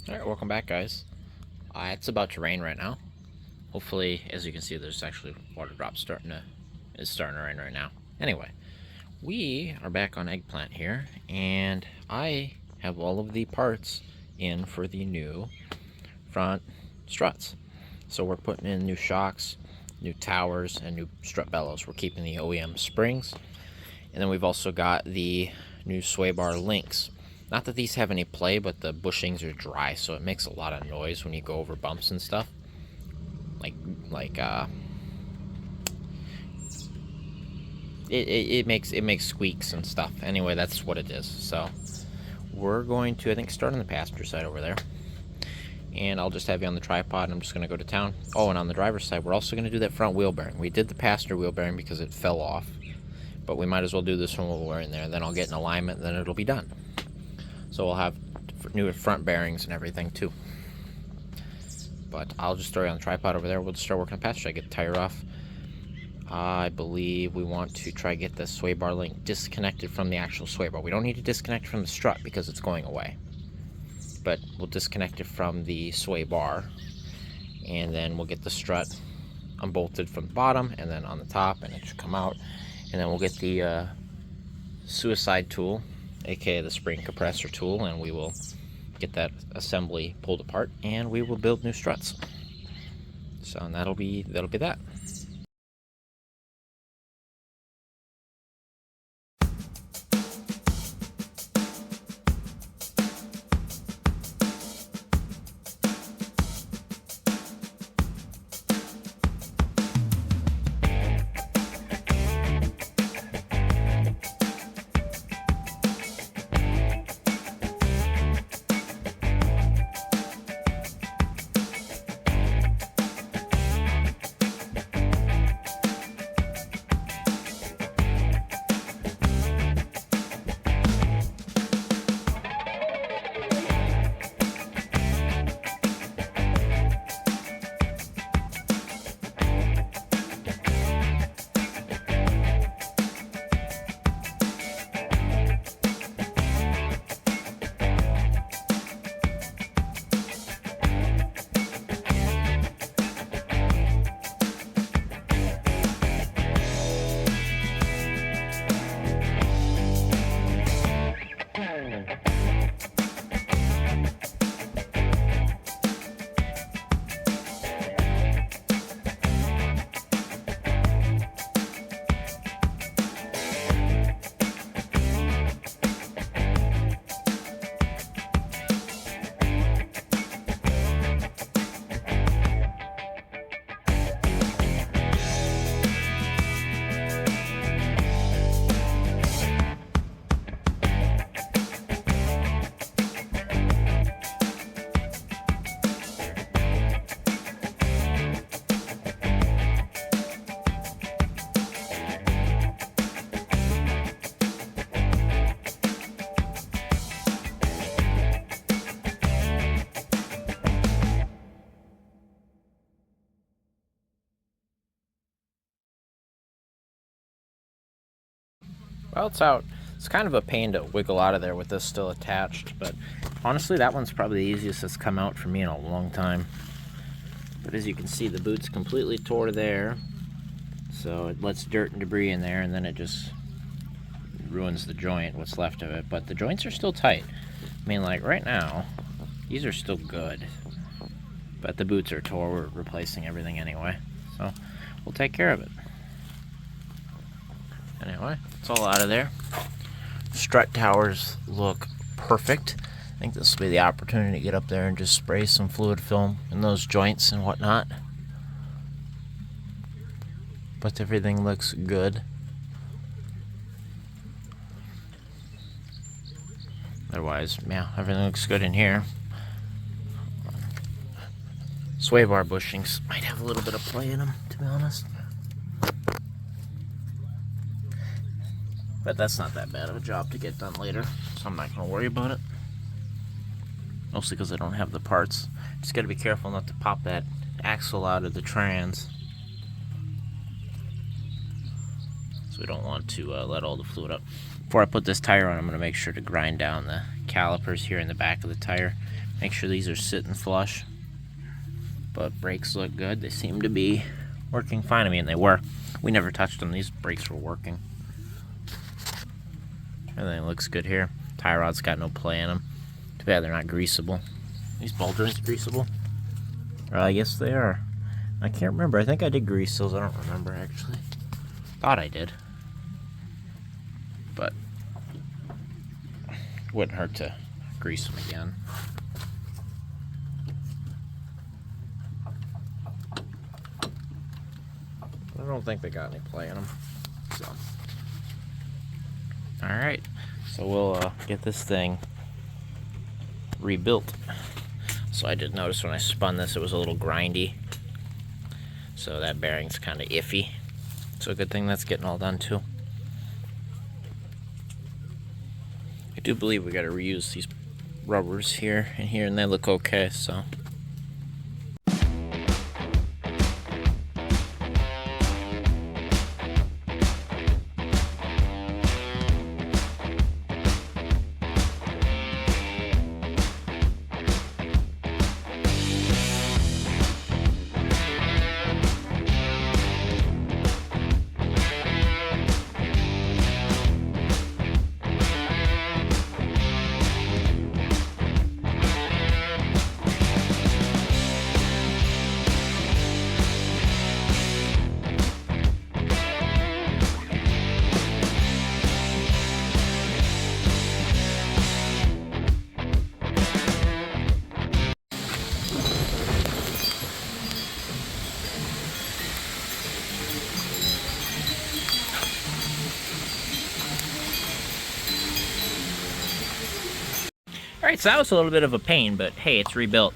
Alright, welcome back, guys. It's about to rain right now. Hopefully, as you can see, there's actually water drops starting to rain right now. Anyway, we are back on Eggplant here, and I have all of the parts in for the new front struts. So we're putting in new shocks, new towers, and new strut bellows. We're keeping the OEM springs, and then we've also got the new sway bar links. Not that these have any play, but the bushings are dry, so it makes a lot of noise when you go over bumps and stuff. It makes squeaks and stuff. Anyway, that's what it is. So we're going to, I think, start on the passenger side over there, and I'll just have you on the tripod, and I'm just going to go to town. Oh, and on the driver's side, we're also going to do that front wheel bearing. We did the passenger wheel bearing because it fell off, but we might as well do this one while we're in there. Then I'll get in alignment, and then it'll be done. So we'll have new front bearings and everything too. But I'll just throw you on the tripod over there. We'll just start working on the passenger. I get the tire off. I believe we want to try to get the sway bar link disconnected from the actual sway bar. We don't need to disconnect it from the strut because it's going away. But we'll disconnect it from the sway bar, and then we'll get the strut unbolted from the bottom and then on the top, and it should come out. And then we'll get the suicide tool, aka the spring compressor tool, and we will get that assembly pulled apart, and we will build new struts. So and that'll be that. Well, it's out. It's kind of a pain to wiggle out of there with this still attached, but honestly, that one's probably the easiest that's come out for me in a long time. But as you can see, the boot's completely tore there, so it lets dirt and debris in there, and then it just ruins the joint, what's left of it. But the joints are still tight. I mean, like right now, these are still good, but the boots are tore. We're replacing everything anyway, so we'll take care of it. Anyway, it's all out of there. Strut towers look perfect. I think this will be the opportunity to get up there and just spray some fluid film in those joints and whatnot. But everything looks good. Otherwise, yeah, everything looks good in here. Sway bar bushings might have a little bit of play in them, to be honest. But that's not that bad of a job to get done later, so I'm not going to worry about it. Mostly because I don't have the parts. Just got to be careful not to pop that axle out of the trans. So we don't want to let all the fluid up. Before I put this tire on, I'm going to make sure to grind down the calipers here in the back of the tire. Make sure these are sitting flush. But brakes look good. They seem to be working fine. I mean, they were. We never touched them. These brakes were working. Everything looks good here. Tie rod's got no play in them. Too bad they're not greasable. These ball joints greasable? Or I guess they are. I can't remember. I think I did grease those. I don't remember, actually. Thought I did. But wouldn't hurt to grease them again. I don't think they got any play in them. So, alright. So we'll get this thing rebuilt. So I did notice when I spun this, it was a little grindy. So that bearing's kind of iffy. So a good thing that's getting all done too. I do believe we got to reuse these rubbers here and here, and they look okay. So. Alright, so that was a little bit of a pain, but hey, it's rebuilt.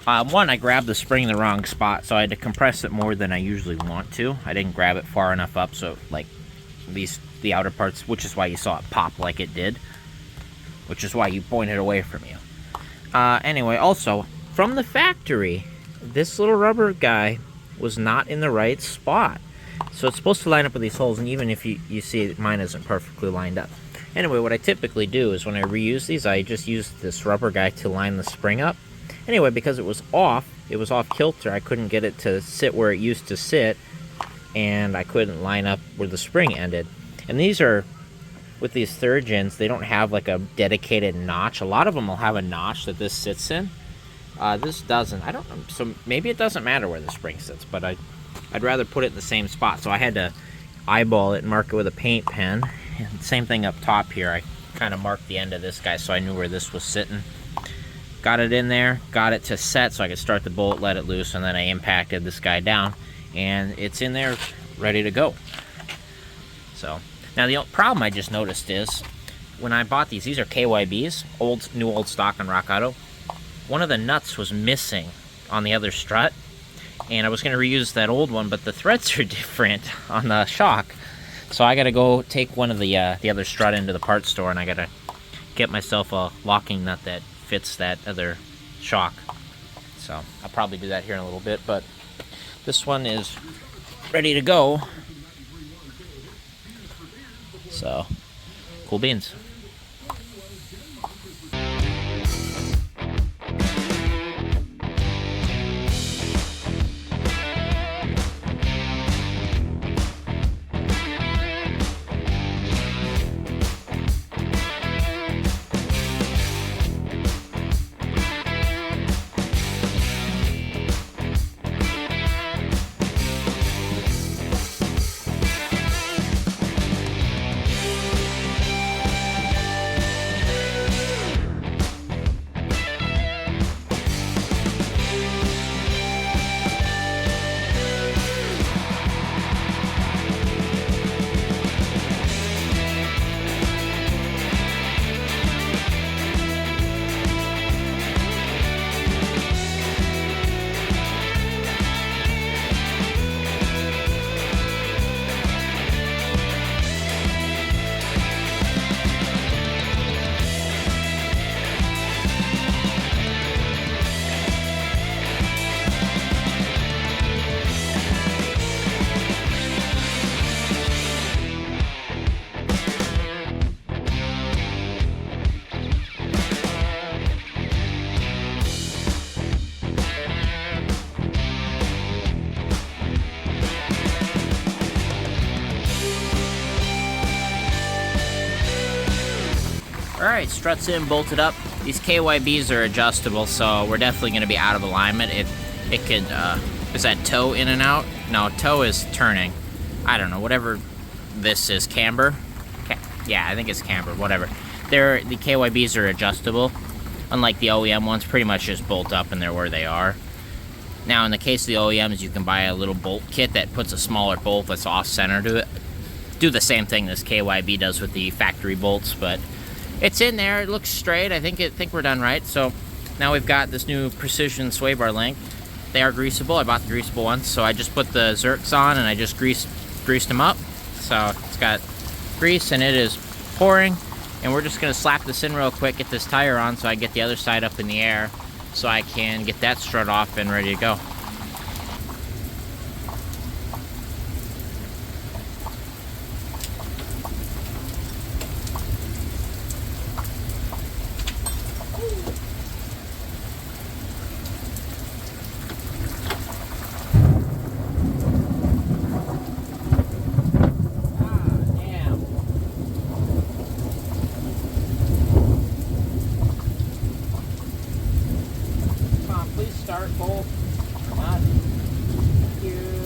One, I grabbed the spring in the wrong spot, so I had to compress it more than I usually want to. I didn't grab it far enough up, so like the outer parts, which is why you saw it pop like it did, which is why you pointed away from you. Anyway, also, from the factory, this little rubber guy was not in the right spot. So it's supposed to line up with these holes, and even if you see mine isn't perfectly lined up. Anyway, what I typically do is when I reuse these, I just use this rubber guy to line the spring up. Anyway, because it was off kilter, I couldn't get it to sit where it used to sit, and I couldn't line up where the spring ended. And these are, with these third gens, they don't have like a dedicated notch. A lot of them will have a notch that this sits in. This doesn't. I don't know. So maybe it doesn't matter where the spring sits, but I'd rather put it in the same spot. So I had to eyeball it and mark it with a paint pen. And same thing up top here. I kind of marked the end of this guy so I knew where this was sitting. Got it in there, got it to set so I could start the bolt, let it loose, and then I impacted this guy down, and it's in there ready to go. So now the problem I just noticed is when I bought these are KYBs, new old stock on Rock Auto. One of the nuts was missing on the other strut, and I was going to reuse that old one, but the threads are different on the shock. So I got to go take one of the other strut into the parts store, and I got to get myself a locking nut that fits that other shock. So I'll probably do that here in a little bit, but this one is ready to go. So, cool beans. Alright, struts in, bolted up. These KYBs are adjustable, so we're definitely going to be out of alignment. It could, is that toe in and out? No, toe is turning. I don't know, whatever this is, camber? Yeah, I think it's camber, whatever. The KYBs are adjustable. Unlike the OEM ones, pretty much just bolt up and they're where they are. Now, in the case of the OEMs, you can buy a little bolt kit that puts a smaller bolt that's off-center to it. Do the same thing this KYB does with the factory bolts, but it's in there. It looks straight. I think we're done right. So now we've got this new precision sway bar link. They are greasable. I bought the greasable ones, so I just put the Zerks on and I just greased them up. So it's got grease and it is pouring. And we're just going to slap this in real quick, get this tire on so I get the other side up in the air so I can get that strut off and ready to go. Start bolt. Come on. Thank you.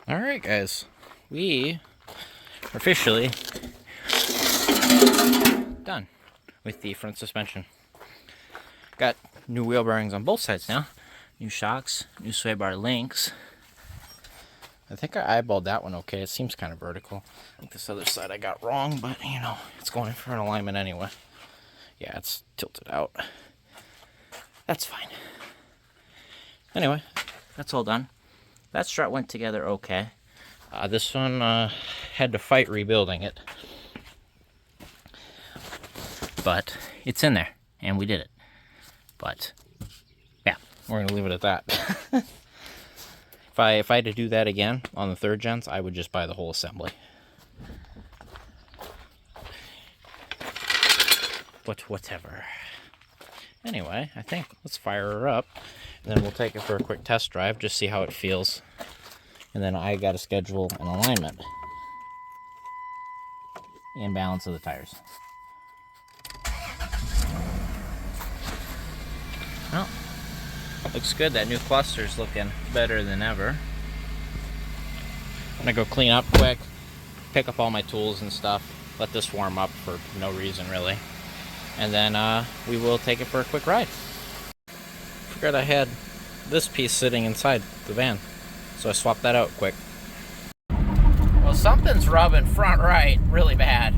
Alright guys, we are officially done with the front suspension. Got new wheel bearings on both sides now, new shocks, new sway bar links. I think I eyeballed that one okay. It seems kind of vertical. I think this other side I got wrong, but you know, it's going for an alignment anyway. Yeah, it's tilted out. That's fine. Anyway, that's all done. That strut went together okay. This one had to fight rebuilding it. But it's in there, and we did it. But, yeah, we're going to leave it at that. If I had to do that again on the 3rd gens, I would just buy the whole assembly. But whatever. Anyway, I think let's fire her up, and then we'll take it for a quick test drive, just see how it feels. And then I got to schedule an alignment and balance of the tires. Well, looks good. That new cluster's looking better than ever. I'm gonna go clean up quick, pick up all my tools and stuff, let this warm up for no reason really, and then we will take it for a quick ride. Forgot I had this piece sitting inside the van, so I swapped that out quick. Well, something's rubbing front right really bad.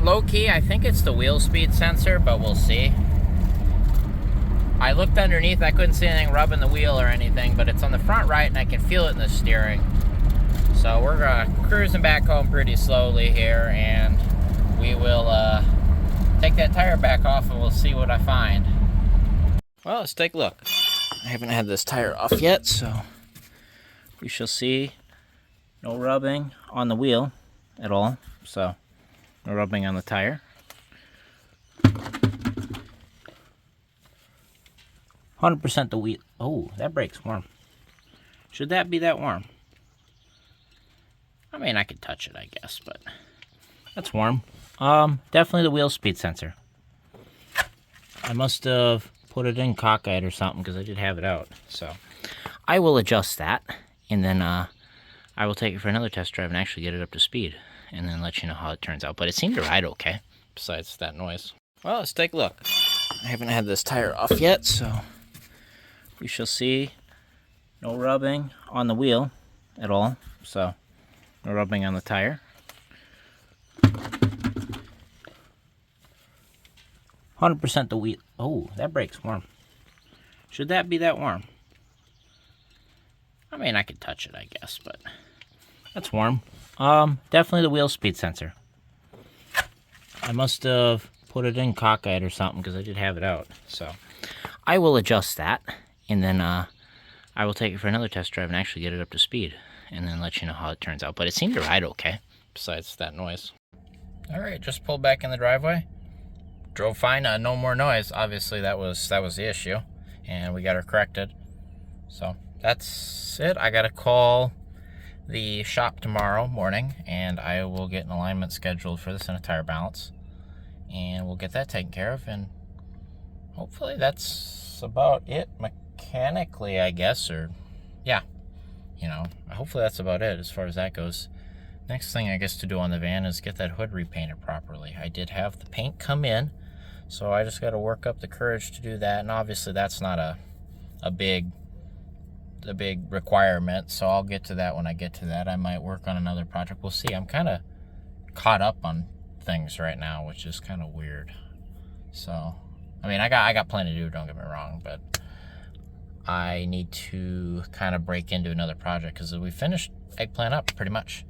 Low key, I think it's the wheel speed sensor, but we'll see. I looked underneath, I couldn't see anything rubbing the wheel or anything, but it's on the front right and I can feel it in the steering. So we're cruising back home pretty slowly here, and we will take that tire back off and we'll see what I find. Well, let's take a look. I haven't had this tire off yet, so we shall see. No rubbing on the wheel at all, so no rubbing on the tire. 100% the wheel. Oh, that brake's warm. Should that be that warm? I mean, I could touch it, I guess, but that's warm. Definitely the wheel speed sensor. I must have put it in cockeyed or something because I did have it out. So I will adjust that, and then I will take it for another test drive and actually get it up to speed, and then let you know how it turns out. But it seemed to ride okay, besides that noise. Well, let's take a look. I haven't had this tire off yet, so we shall see. No rubbing on the wheel at all, so no rubbing on the tire. 100% the wheel. Oh, that brake's warm. Should that be that warm? I mean, I could touch it, I guess, but that's warm. Definitely the wheel speed sensor. I must have put it in cockeyed or something because I did have it out. So I will adjust that, and then I will take it for another test drive and actually get it up to speed, and then let you know how it turns out. But it seemed to ride okay, besides that noise. All right, just pulled back in the driveway. Drove fine, no more noise. Obviously, that was the issue, and we got her corrected. So that's it. I got to call the shop tomorrow morning, and I will get an alignment scheduled for this and a tire balance, and we'll get that taken care of, and hopefully that's about it mechanically, I guess, or yeah, you know, hopefully that's about it as far as that goes. Next thing I guess to do on the van is get that hood repainted properly. I did have the paint come in, so I just got to work up the courage to do that, and obviously that's not a big requirement, so I'll get to that when I get to that. I might work on another project. We'll see. I'm kind of caught up on things right now, which is kind of weird. So, I mean, I got plenty to do, don't get me wrong, but I need to kind of break into another project because we finished Eggplant up pretty much.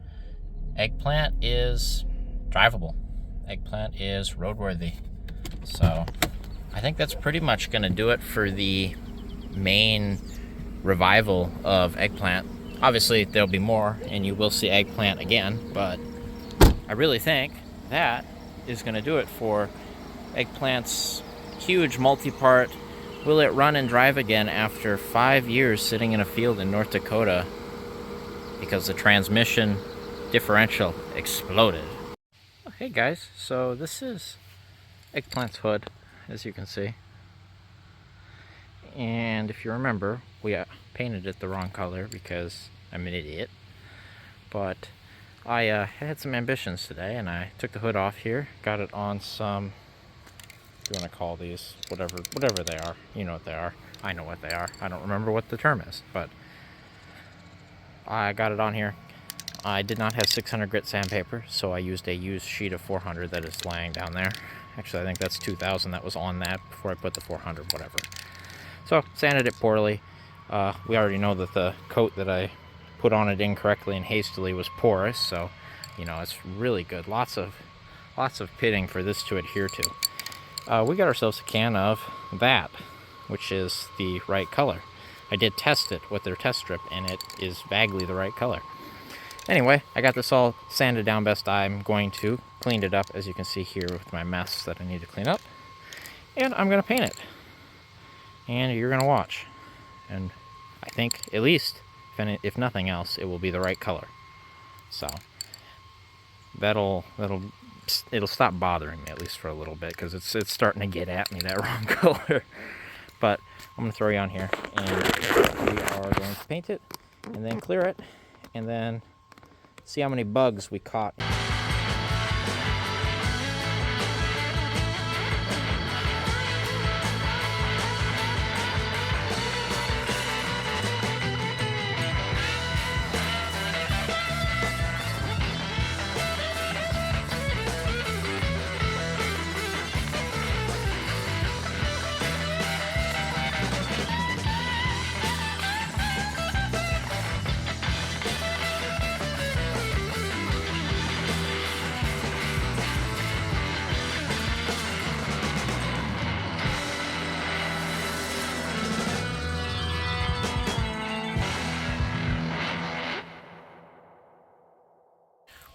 Eggplant is drivable. Eggplant is roadworthy. So I think that's pretty much going to do it for the main revival of Eggplant. Obviously there'll be more and you will see Eggplant again, but I really think that is going to do it for Eggplant's huge multi-part will it run and drive again after 5 years sitting in a field in North Dakota because the transmission differential exploded. Hey guys, so this is Eggplant's hood, as you can see, And if you remember, we painted it the wrong color because I'm an idiot. But I had some ambitions today, and I took the hood off here, got it on some, what do you want to call these, whatever they are. You know what they are. I know what they are. I don't remember what the term is, but I got it on here. I did not have 600 grit sandpaper, so I used a used sheet of 400 that is laying down there. Actually, I think that's 2000 that was on that before I put the 400, whatever. So, sanded it poorly. We already know that the coat that I put on it incorrectly and hastily was porous, so, you know, it's really good. Lots of pitting for this to adhere to. We got ourselves a can of that, which is the right color. I did test it with their test strip, and it is vaguely the right color. Anyway, I got this all sanded down best I'm going to. Cleaned it up, as you can see here, with my mess that I need to clean up. And I'm going to paint it. And you're going to watch. And I think, at least, if nothing else, it will be the right color. So, it'll stop bothering me, at least for a little bit, because it's starting to get at me, that wrong color. But I'm going to throw you on here, and we are going to paint it, and then clear it, and then see how many bugs we caught.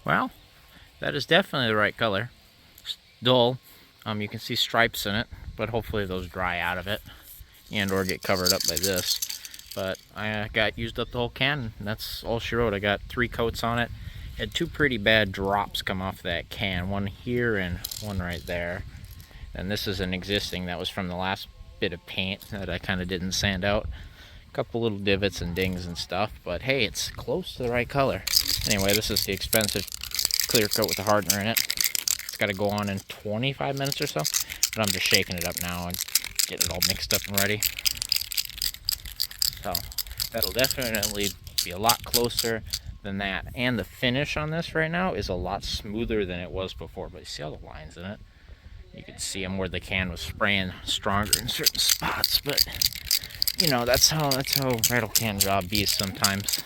Well, that is definitely the right color. It's dull. You can see stripes in it, but hopefully those dry out of it and or get covered up by this. But I got used up the whole can, and that's all she wrote. I got 3 coats on it. Had 2 pretty bad drops come off that can, one here and one right there. And this is an existing that was from the last bit of paint that I kind of didn't sand out. A couple little divots and dings and stuff, but hey, it's close to the right color. Anyway, this is the expensive clear coat with the hardener in it. It's got to go on in 25 minutes or so, but I'm just shaking it up now and getting it all mixed up and ready. So that'll definitely be a lot closer than that. And the finish on this right now is a lot smoother than it was before. But you see all the lines in it? You can see them where the can was spraying stronger in certain spots. But you know, that's how rattle can job be sometimes.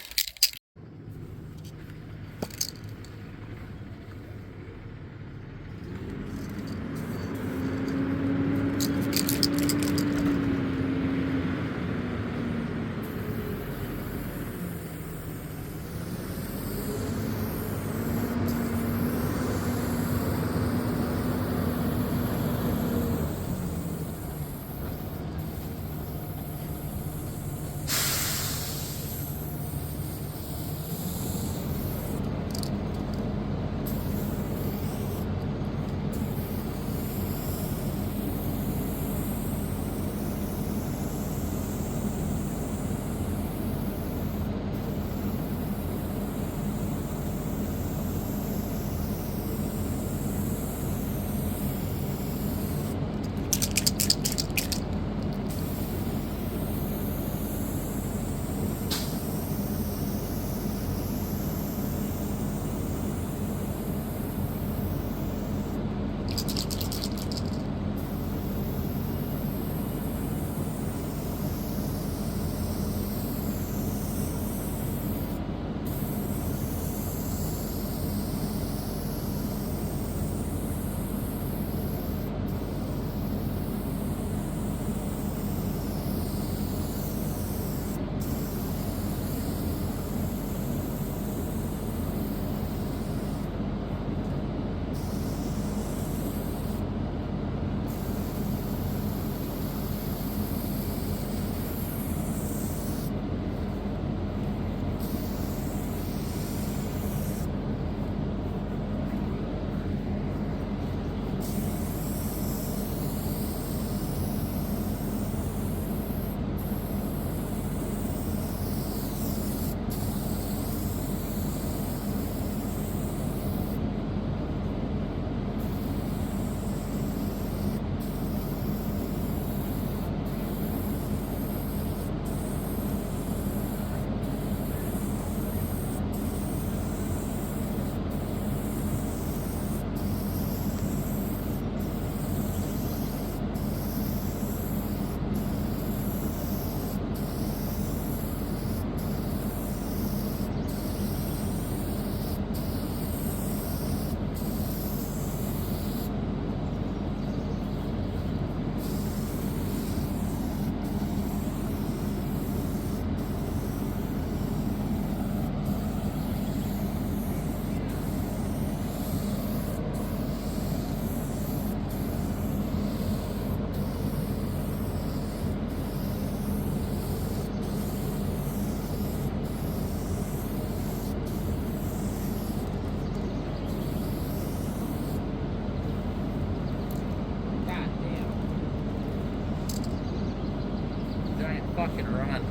fucking run.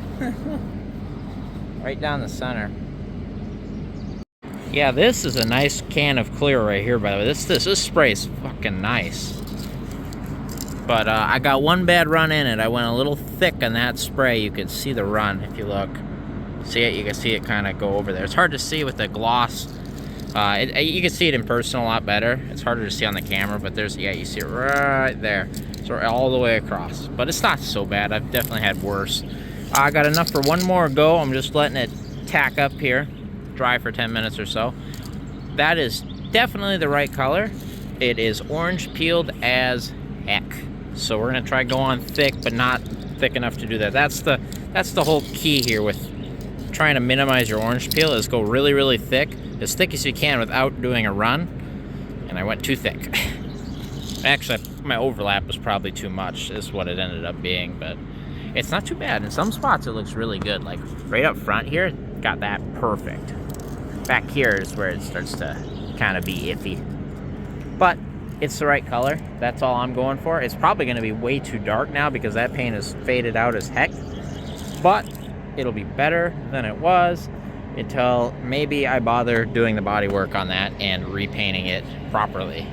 Right down the center. Yeah, this is a nice can of clear right here, by the way. This spray is fucking nice. But I got one bad run in it. I went a little thick on that spray. You can see the run if you look. See it? You can see it kind of go over there. It's hard to see with the gloss. You can see it in person a lot better. It's harder to see on the camera, but there's, yeah, you see it right there. So all the way across. But it's not so bad. I've definitely had worse. I got enough for one more go. I'm just letting it tack up here, dry for 10 minutes or so. That is definitely the right color. It is orange peeled as heck. So we're gonna try go on thick, but not thick enough to do that. That's the whole key here with trying to minimize your orange peel, is go really, really thick as you can without doing a run. And I went too thick. Actually, my overlap was probably too much, is what it ended up being, but it's not too bad. In some spots it looks really good. Like right up front here, got that perfect. Back here is where it starts to kind of be iffy. But it's the right color. That's all I'm going for. It's probably going to be way too dark now because that paint is faded out as heck. But it'll be better than it was until maybe I bother doing the body work on that and repainting it properly.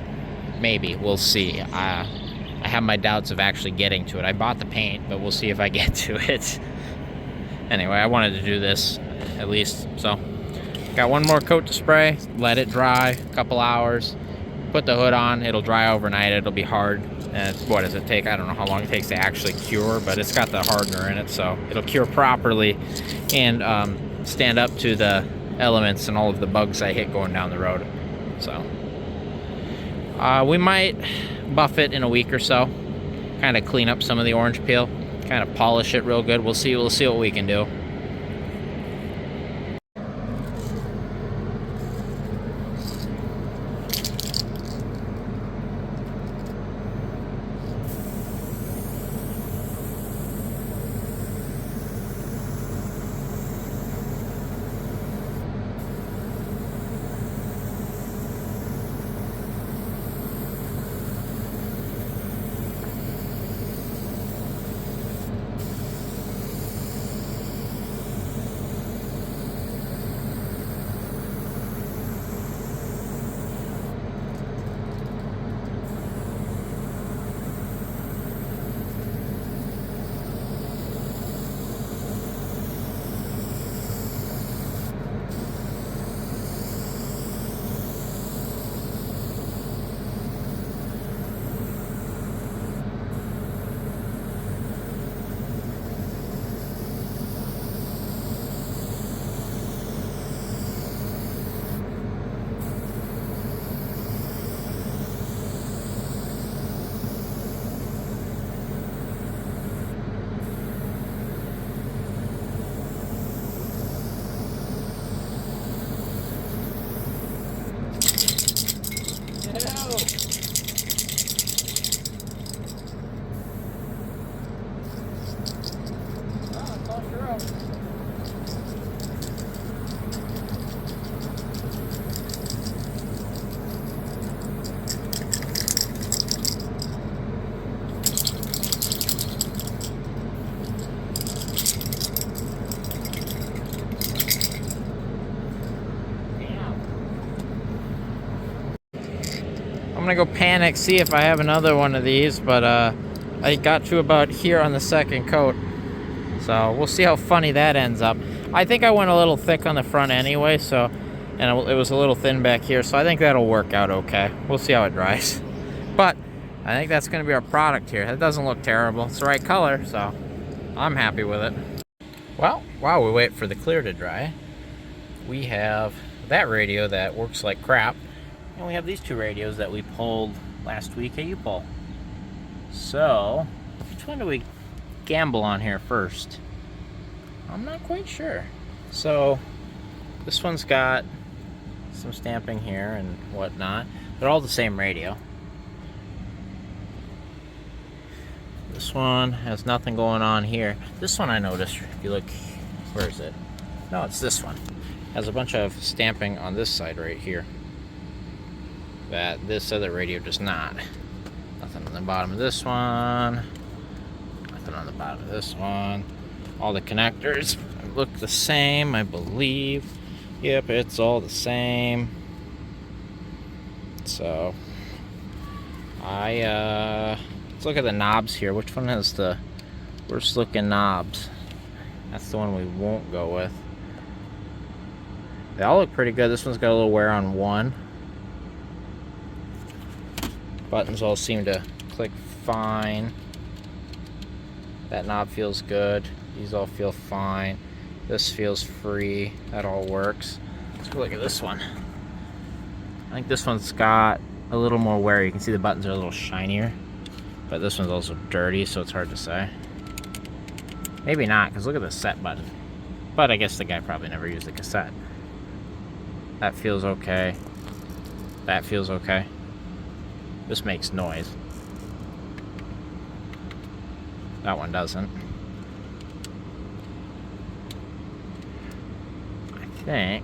Maybe. We'll see. I have my doubts of actually getting to it. I bought the paint, but we'll see if I get to it. Anyway, I wanted to do this at least. So, got one more coat to spray. Let it dry a couple hours. Put the hood on, it'll dry overnight, it'll be hard. And what does it take? I don't know how long it takes to actually cure, but it's got the hardener in it, so it'll cure properly and stand up to the elements and all of the bugs I hit going down the road. So we might buff it in a week or so, kind of clean up some of the orange peel, kind of polish it real good. We'll see what we can do. I'm gonna go panic, see if I have another one of these, but I got to about here on the second coat, so we'll see how funny that ends up. I think I went a little thick on the front anyway, so, and it was a little thin back here, so I think that'll work out okay. We'll see how it dries. But I think that's gonna be our product here. It doesn't look terrible. It's the right color, so I'm happy with it. Well, while we wait for the clear to dry, we have that radio that works like crap. And we have these two radios that we pulled last week at U-Pull. So, which one do we gamble on here first? I'm not quite sure. So, this one's got some stamping here and whatnot. They're all the same radio. This one has nothing going on here. This one I noticed, if you look, where is it? No, it's this one. Has a bunch of stamping on this side right here that this other radio does not. Nothing on the bottom of this one. Nothing on the bottom of this one. All the connectors look the same, I believe. Yep, it's all the same. So, let's look at the knobs here. Which one has the worst looking knobs? That's the one we won't go with. They all look pretty good. This one's got a little wear on one. Buttons all seem to click fine. That knob feels good. These all feel fine. This feels free. That all works. Let's go look at this one. I think this one's got a little more wear. You can see the buttons are a little shinier. But this one's also dirty, so it's hard to say. Maybe not, because look at the set button. But I guess the guy probably never used the cassette. That feels okay. That feels okay. This makes noise. That one doesn't. I think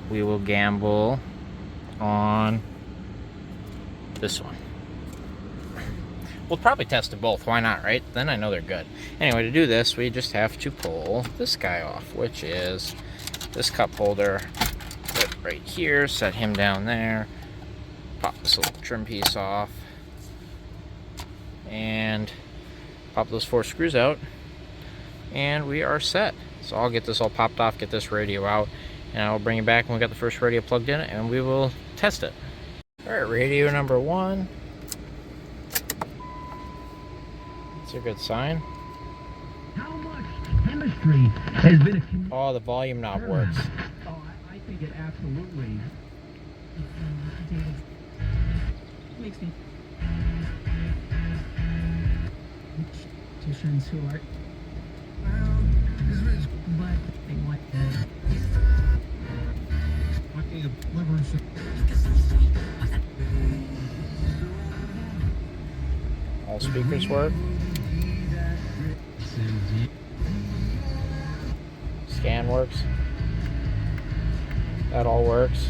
we will gamble on this one. We'll probably test them both. Why not, right? Then I know they're good. Anyway, to do this, we just have to pull this guy off, which is this cup holder. Put it right here. Set him down there. Pop this little trim piece off. And pop those 4 screws out. And we are set. So I'll get this all popped off, get this radio out, and I'll bring it back when we got the first radio plugged in, and we will test it. Alright, radio number 1. That's a good sign. How much chemistry has been Oh, the volume knob works. Oh, I think it absolutely makes me musicians who are but they want All speakers work. Scan works. That all works.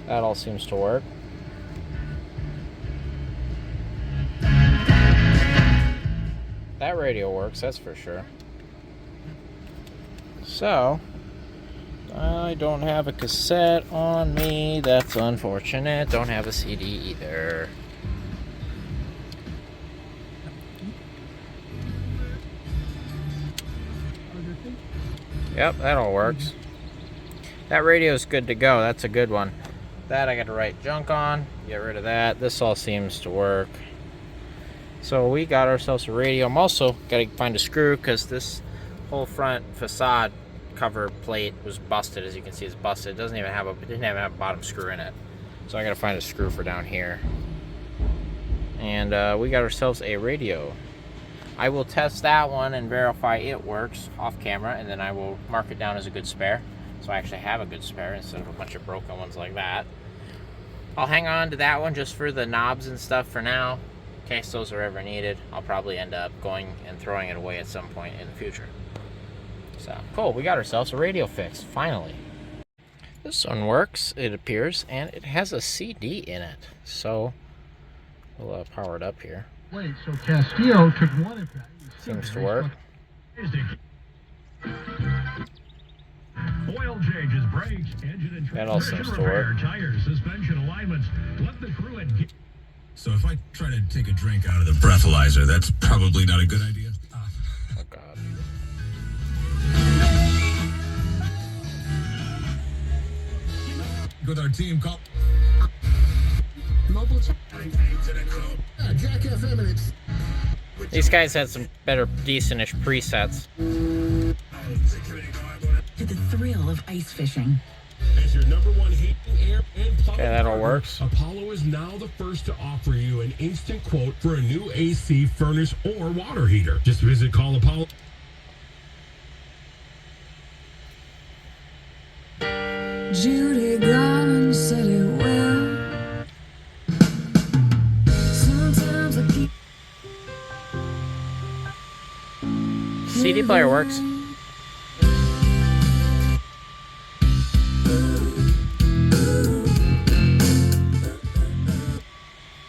That all seems to work. That radio works, that's for sure. So, I don't have a cassette on me. That's unfortunate. Don't have a CD either. Yep, that all works. That radio is good to go. That's a good one. That I got to write junk on. Get rid of that. This all seems to work. So we got ourselves a radio. I'm also got to find a screw because this whole front facade cover plate was busted. As you can see, it's busted. It didn't even have a bottom screw in it. So I got to find a screw for down here. And we got ourselves a radio. I will test that one and verify it works off camera, and then I will mark it down as a good spare. So I actually have a good spare instead of a bunch of broken ones like that. I'll hang on to that one just for the knobs and stuff for now, in case those are ever needed. I'll probably end up going and throwing it away at some point in the future. So, cool, we got ourselves a radio fixed, finally. This one works, it appears, and it has a CD in it. So, we'll power it up here. So Castillo took one of that. Seems to work. Oil changes, brakes, engine and That all seems to work. Tires, suspension alignments. Let the crew at So if I try to take a drink out of the breathalyzer, that's probably not a good idea. Oh God. With our team call. Mobile check. Jack FM and it's. These guys had some better, decentish presets. To the thrill of ice fishing. As your #1 heating, air, and plumbing Okay, that all partner, works. Apollo is now the first to offer you an instant quote for a new AC, furnace, or water heater. Just visit Call Apollo. Judy Garland said it well. Sometimes I keep CD player works.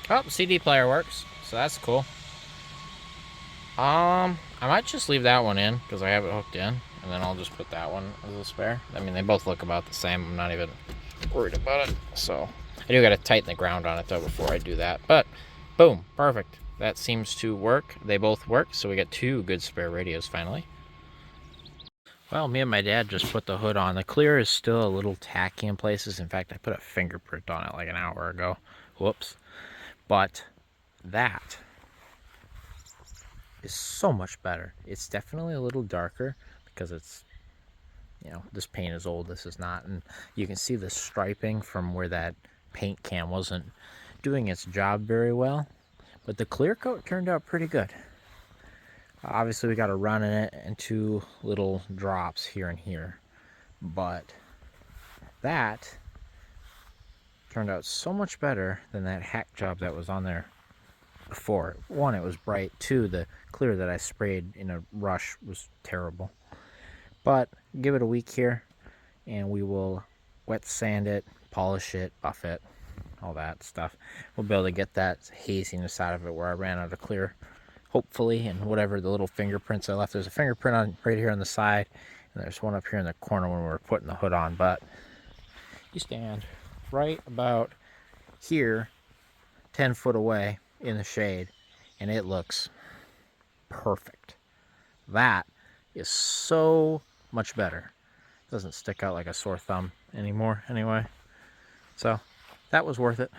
Oh, CD player works, so that's cool. I might just leave that one in because I have it hooked in, and then I'll just put that one as a spare. I mean, they both look about the same. I'm not even worried about it. So I do got to tighten the ground on it though before I do that. But boom, perfect. That seems to work. They both work, so we got 2 good spare radios finally. Well, me and my dad just put the hood on. The clear is still a little tacky in places. In fact, I put a fingerprint on it like an hour ago. Whoops. But that is so much better. It's definitely a little darker because it's, you know, this paint is old, this is not. And you can see the striping from where that paint can wasn't doing its job very well. But the clear coat turned out pretty good. Obviously, we got to run in it and 2 little drops here and here. But that turned out so much better than that hack job that was on there before. 1, it was bright. 2, the clear that I sprayed in a rush was terrible. But give it a week here, and we will wet sand it, polish it, buff it, all that stuff. We'll be able to get that haziness out of it where I ran out of clear, hopefully, and whatever the little fingerprints I left. There's a fingerprint on right here on the side, and there's one up here in the corner when we were putting the hood on. But you stand right about here, 10 foot away in the shade, and it looks perfect. That is so much better. It doesn't stick out like a sore thumb anymore anyway. So that was worth it.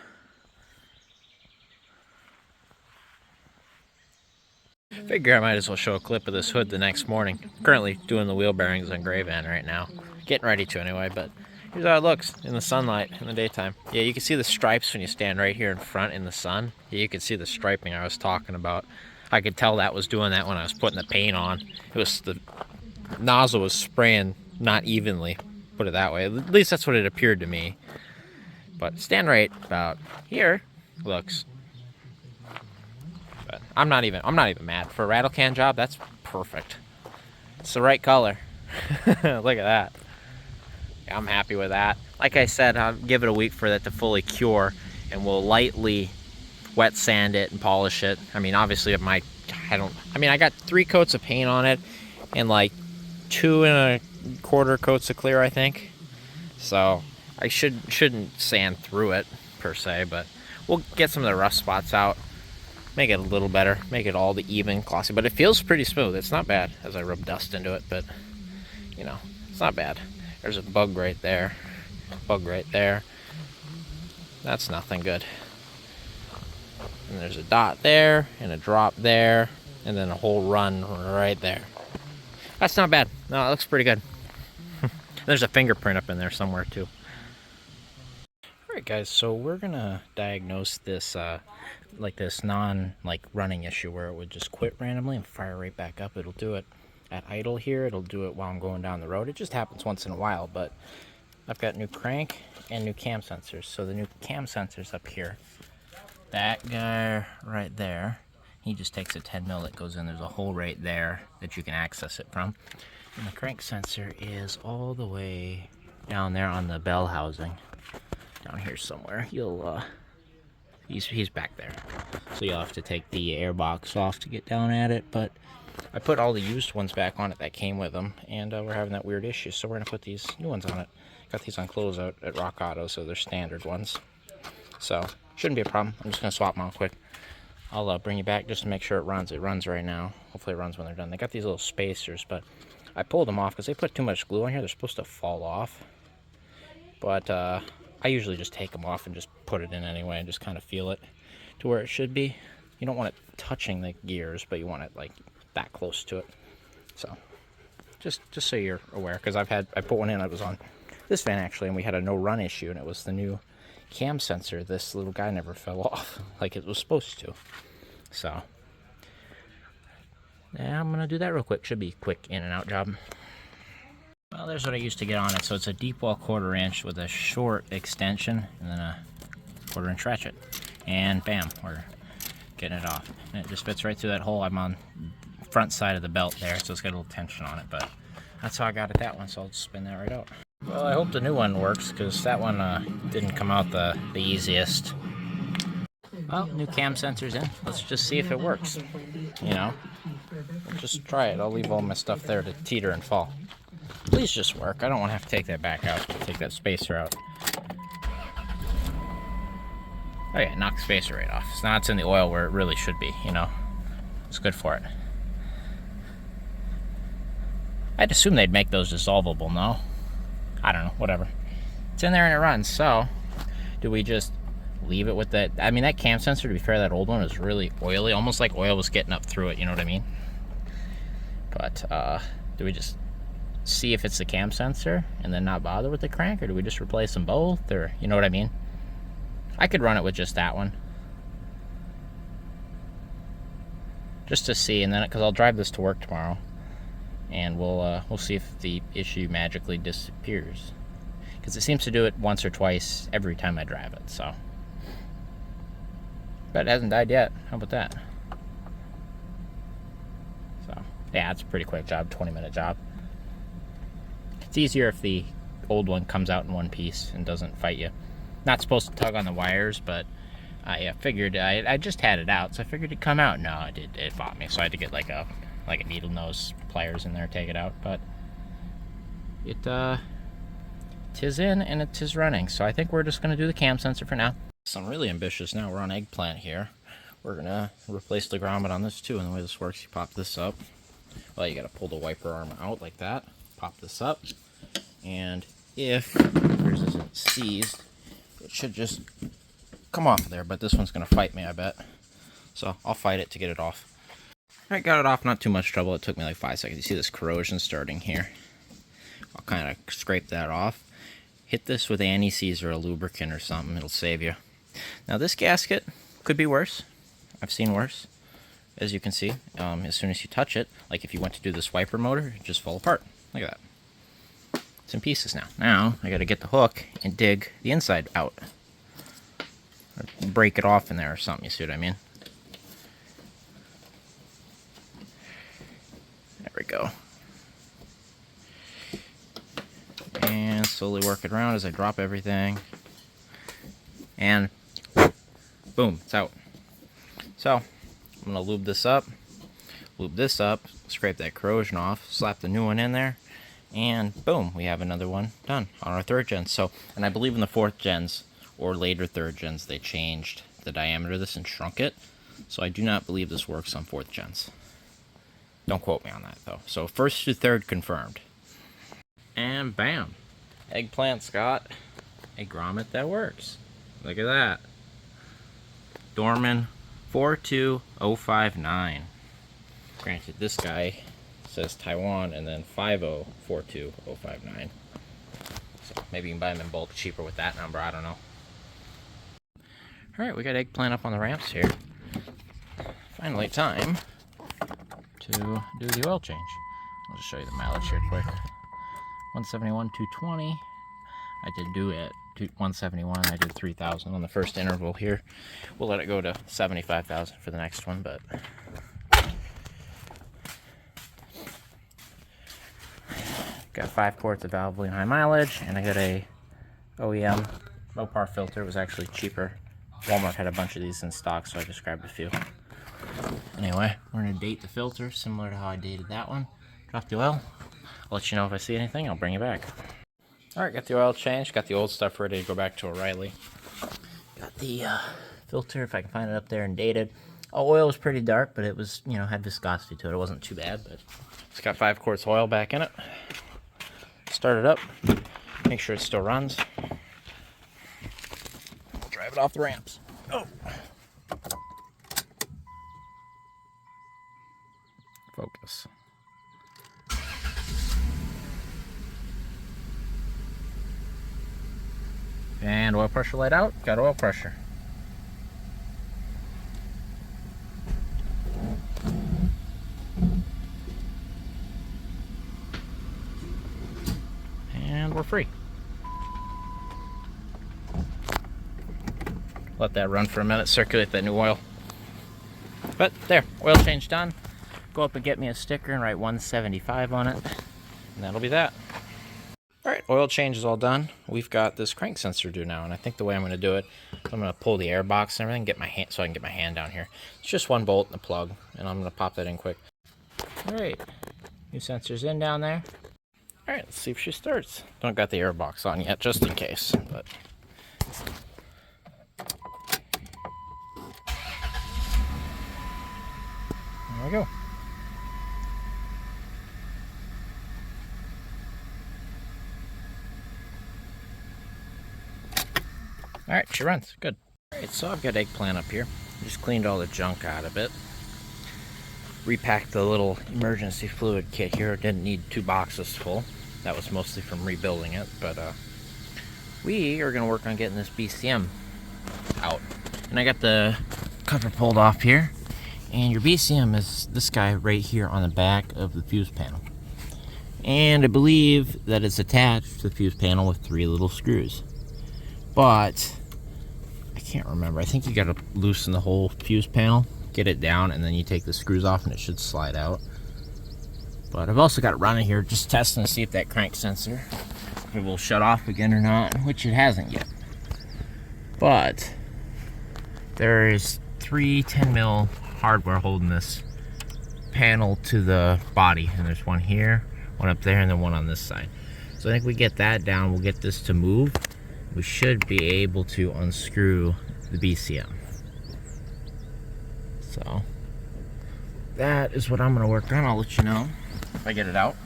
Figure I might as well show a clip of this hood the next morning. Currently doing the wheel bearings on gray van right now. Getting ready to anyway, but here's how it looks in the sunlight in the daytime. Yeah, you can see the stripes when you stand right here in front in the sun. Yeah, you can see the striping I was talking about. I could tell that was doing that when I was putting the paint on. It was the nozzle was spraying not evenly, put it that way. At least that's what it appeared to me. But stand right about here, looks. But I'm not even mad. For a rattle can job, that's perfect. It's the right color. Look at that. Yeah, I'm happy with that. Like I said, I'll give it a week for that to fully cure, and we'll lightly wet sand it and polish it. I mean, obviously, I got 3 coats of paint on it and like 2 1/4 coats of clear, I think. So I shouldn't sand through it per se, but we'll get some of the rough spots out, make it a little better, make it all the even glossy. But it feels pretty smooth. It's not bad as I rub dust into it, but you know, it's not bad. There's a bug right there, bug right there. That's nothing good. And there's a dot there, and a drop there, and then a whole run right there. That's not bad. No, it looks pretty good. There's a fingerprint up in there somewhere too. Alright guys, so we're gonna diagnose this this running issue where it would just quit randomly and fire right back up. It'll do it at idle here, it'll do it while I'm going down the road. It just happens once in a while, but I've got new crank and new cam sensors. So the new cam sensors up here, that guy right there, he just takes a 10 mil that goes in. There's a hole right there that you can access it from. And the crank sensor is all the way down there on the bell housing. Down here somewhere. He's back there. So you'll have to take the air box off to get down at it. But I put all the used ones back on it that came with them. And we're having that weird issue. So we're going to put these new ones on it. Got these on closeout at Rock Auto, so they're standard ones. So shouldn't be a problem. I'm just going to swap them on quick. I'll bring you back just to make sure it runs. It runs right now. Hopefully it runs when they're done. They got these little spacers, but I pulled them off because they put too much glue on here. They're supposed to fall off. But I usually just take them off and just put it in anyway and just kind of feel it to where it should be. You don't want it touching the gears, but you want it like that close to it. So just so you're aware, because I put one in. I was on this van actually, and we had a no run issue, and it was the new cam sensor. This little guy never fell off like it was supposed to. So yeah, I'm gonna do that real quick. Should be a quick in and out job. Well, there's what I used to get on it. So it's a deep wall 1/4 inch with a short extension and then a 1/4 inch ratchet, and bam, we're getting it off. And it just fits right through that hole. I'm on the front side of the belt there, so it's got a little tension on it, but that's how I got it that one, so I'll just spin that right out. Well, I hope the new one works, because that one didn't come out the easiest. Well, new cam sensor's in. Let's just see if it works. You know, we'll just try it. I'll leave all my stuff there to teeter and fall. Please just work. I don't want to have to take that back out. Take that spacer out. Oh yeah, knock the spacer right off. So now it's in the oil where it really should be, you know. It's good for it. I'd assume they'd make those dissolvable, no? I don't know, whatever. It's in there and it runs, so do we just leave it with that? I mean, that cam sensor, to be fair, that old one was really oily, almost like oil was getting up through it, you know what I mean? But do we just see if it's the cam sensor and then not bother with the crank, or do we just replace them both, or you know what I mean? I could run it with just that one, just to see, and then because I'll drive this to work tomorrow, and we'll see if the issue magically disappears, because it seems to do it once or twice every time I drive it. So, but it hasn't died yet. How about that? So yeah, it's a pretty quick job, 20-minute job. It's easier if the old one comes out in one piece and doesn't fight you. Not supposed to tug on the wires, but I figured I just had it out, so I figured it'd come out. No, it bought me, so I had to get like a needle nose pliers in there to take it out. But it tis in and it is running, so I think we're just gonna do the cam sensor for now. So I'm really ambitious now. We're on Eggplant here. We're gonna replace the grommet on this too, and the way this works, you pop this up. Well, you gotta pull the wiper arm out like that. Pop this up, and if yours isn't seized, it should just come off of there, but this one's going to fight me, I bet. So I'll fight it to get it off. Alright, got it off, not too much trouble. It took me like 5 seconds. You see this corrosion starting here. I'll kind of scrape that off. Hit this with anti-seize or a lubricant or something. It'll save you. Now this gasket could be worse. I've seen worse. As you can see, as soon as you touch it, like if you went to do this wiper motor, it just fall apart. Look at that. It's in pieces now. Now I got to get the hook and dig the inside out, or break it off in there or something. You see what I mean? There we go. And slowly work it around as I drop everything, and boom, it's out. So I'm gonna lube this up, scrape that corrosion off, slap the new one in there. And boom, we have another one done on our 3rd gen. So, and I believe in the 4th gens or later 3rd gens, they changed the diameter of this and shrunk it. So I do not believe this works on 4th gens. Don't quote me on that though. So 1st to 3rd confirmed. And bam, Eggplant's got a grommet that works. Look at that. Dorman 42059. Granted, this guy says Taiwan and then 5042059. So maybe you can buy them in bulk cheaper with that number, I don't know. Alright, we got Eggplant up on the ramps here. Finally time to do the oil change. I'll just show you the mileage here quick. 171, 220. I did do it 171, I did 3,000 on the first interval here. We'll let it go to 75,000 for the next one, but got 5 quarts of Valvoline high mileage, and I got a OEM low par filter. It was actually cheaper. Walmart had a bunch of these in stock, so I just grabbed a few. Anyway, we're gonna date the filter similar to how I dated that one. Drop the oil. I'll let you know if I see anything. I'll bring you back. Alright, got the oil changed, got the old stuff ready to go back to O'Reilly. Got the filter, if I can find it up there, and dated. Oil was pretty dark, but it was, you know, had viscosity to it. It wasn't too bad, but it's got 5 quarts of oil back in it. Start it up, make sure it still runs. Drive it off the ramps. Oh. Focus. And oil pressure light out, got oil pressure. And we're free. Let that run for a minute, circulate that new oil. But there, oil change done. Go up and get me a sticker and write 175 on it. And that'll be that. Alright, oil change is all done. We've got this crank sensor due now, and I think the way I'm going to do it, I'm going to pull the air box and everything, get my hand, so I can get my hand down here. It's just one bolt and a plug, and I'm going to pop that in quick. All right, new sensor's in down there. All right, let's see if she starts. Don't got the air box on yet, just in case, but. There we go. Alright, she runs. Good. Alright, so I've got Eggplant up here. Just cleaned all the junk out of it. Repacked the little emergency fluid kit here. Didn't need 2 boxes full. That was mostly from rebuilding it, but we are going to work on getting this BCM out. And I got the cover pulled off here. And your BCM is this guy right here on the back of the fuse panel. And I believe that it's attached to the fuse panel with 3 little screws. But I can't remember. I think you gotta loosen the whole fuse panel, get it down, and then you take the screws off and it should slide out. But I've also got it running here, just testing to see if that crank sensor, if it will shut off again or not, which it hasn't yet. But there is 3 10mm hardware holding this panel to the body, and there's one here, one up there, and then one on this side. So I think we get that down, we'll get this to move. We should be able to unscrew the BCM. So that is what I'm going to work on. I'll let you know if I get it out,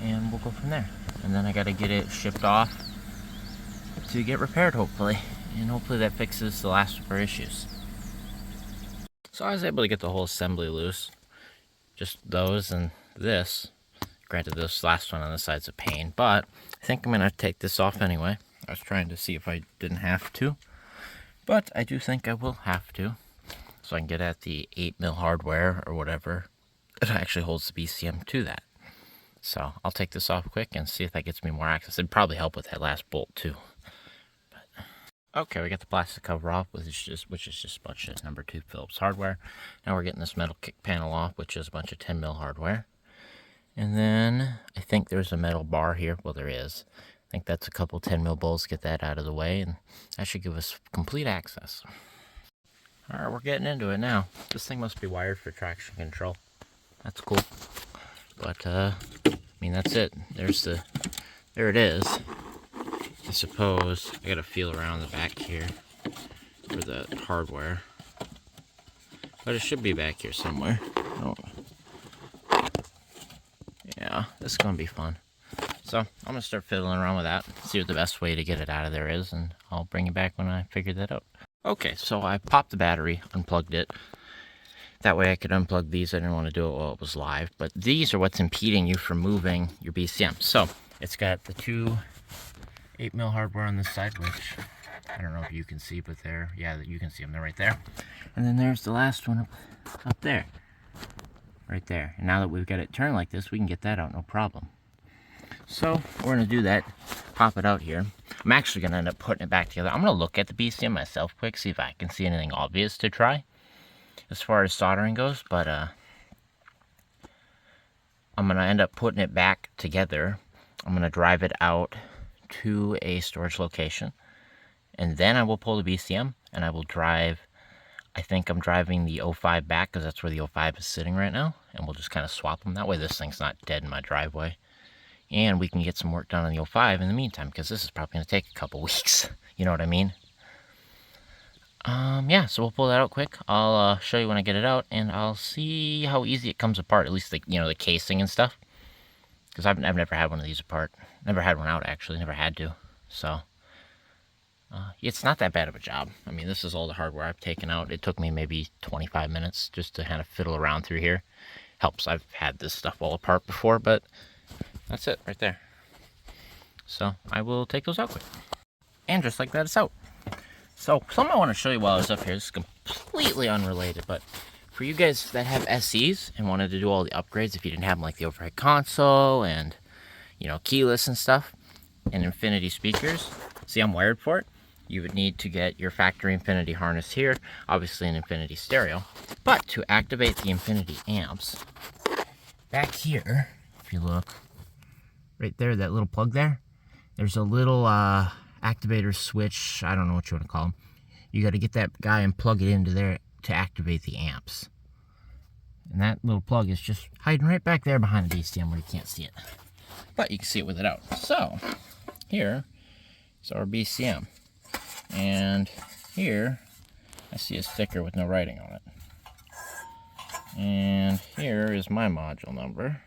and we'll go from there. And then I got to get it shipped off to get repaired, hopefully. And hopefully that fixes the last of our issues. So I was able to get the whole assembly loose. Just those and this. Granted, this last one on the side's a pain, but I think I'm going to take this off anyway. I was trying to see if I didn't have to, but I do think I will have to. So I can get at the 8mm hardware or whatever. It actually holds the BCM to that. So I'll take this off quick and see if that gets me more access. It'd probably help with that last bolt too. Okay, we got the plastic cover off, which is just a bunch of number 2 Phillips hardware. Now we're getting this metal kick panel off, which is a bunch of 10mm hardware. And then I think there's a metal bar here. Well, there is. I think that's a couple 10mm bolts. Get that out of the way, and that should give us complete access. All right, we're getting into it now. This thing must be wired for traction control. That's cool. But I mean, that's it. There it is. I suppose I gotta feel around the back here for the hardware, but it should be back here somewhere. Oh. Yeah, this is gonna be fun. So I'm gonna start fiddling around with that, see what the best way to get it out of there is, and I'll bring you back when I figure that out. Okay, so I popped the battery, unplugged it. That way I could unplug these. I didn't want to do it while it was live, but these are what's impeding you from moving your BCM. So it's got the 2 8mm hardware on this side, which I don't know if you can see, but there, yeah, you can see them. They're right there. And then there's the last one up there, right there. And now that we've got it turned like this, we can get that out no problem. So we're gonna do that, pop it out here. I'm actually gonna end up putting it back together. I'm gonna look at the BCM myself quick, see if I can see anything obvious to try as far as soldering goes, but I'm gonna end up putting it back together. I'm gonna drive it out to a storage location, and then I will pull the BCM and I will drive, I think I'm driving the 05 back because that's where the 05 is sitting right now, and we'll just kind of swap them. That way this thing's not dead in my driveway, and we can get some work done on the 05 in the meantime, because this is probably going to take a couple weeks. You know what I mean? Yeah, so we'll pull that out quick. I'll show you when I get it out, and I'll see how easy it comes apart, at least the, the casing and stuff. Because I've never had one of these apart. Never had one out, actually. Never had to. So, it's not that bad of a job. I mean, this is all the hardware I've taken out. It took me maybe 25 minutes just to kind of fiddle around through here. Helps, I've had this stuff all apart before, but that's it right there. So, I will take those out quick. And just like that, it's out. So, something I want to show you while I was up here. This is completely unrelated, but for you guys that have SEs and wanted to do all the upgrades, if you didn't have like the overhead console and, keyless and stuff, and Infinity speakers, see I'm wired for it, you would need to get your factory Infinity harness here, obviously an Infinity stereo. But to activate the Infinity amps, back here, if you look right there, that little plug there, there's a little activator switch. I don't know what you want to call them. You got to get that guy and plug it into there to activate the amps. And that little plug is just hiding right back there behind the BCM where you can't see it. But you can see it with it out. So, here is our BCM. And here, I see a sticker with no writing on it. And here is my module number.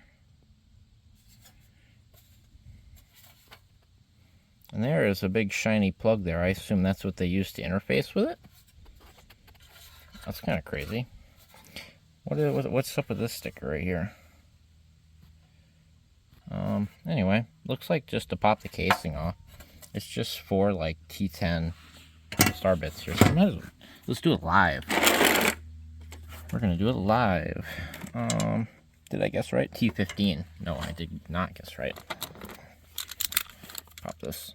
And there is a big shiny plug there. I assume that's what they use to interface with it. That's kind of crazy. What's up with this sticker right here? Anyway, looks like just to pop the casing off. It's just for like T10 star bits here. So let's do it live. We're gonna do it live. Did I guess right? T15. No, I did not guess right. Pop this.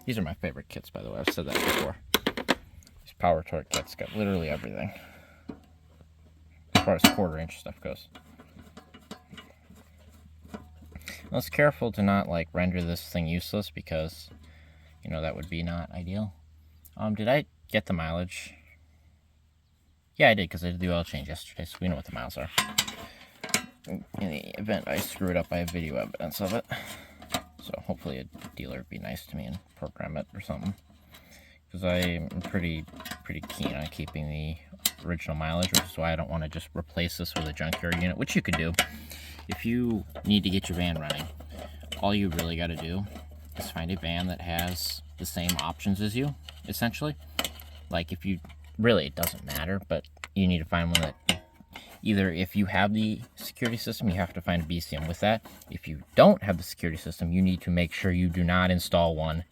These are my favorite kits, by the way. I've said that before. These Power Torque kits got literally everything. As far as 1/4-inch stuff goes. I was careful to not like render this thing useless because, you know, that would be not ideal. Did I get the mileage? Yeah, I did, because I did the oil change yesterday, so we know what the miles are. In the event I screw it up, I have video evidence of it. So hopefully a dealer would be nice to me and program it or something. Because I'm pretty keen on keeping the original mileage, which is why I don't want to just replace this with a junkyard unit, which you could do. If you need to get your van running, all you really got to do is find a van that has the same options as you, essentially. Like if you, really it doesn't matter, but you need to find one that, either if you have the security system, you have to find a BCM with that. If you don't have the security system, you need to make sure you do not install one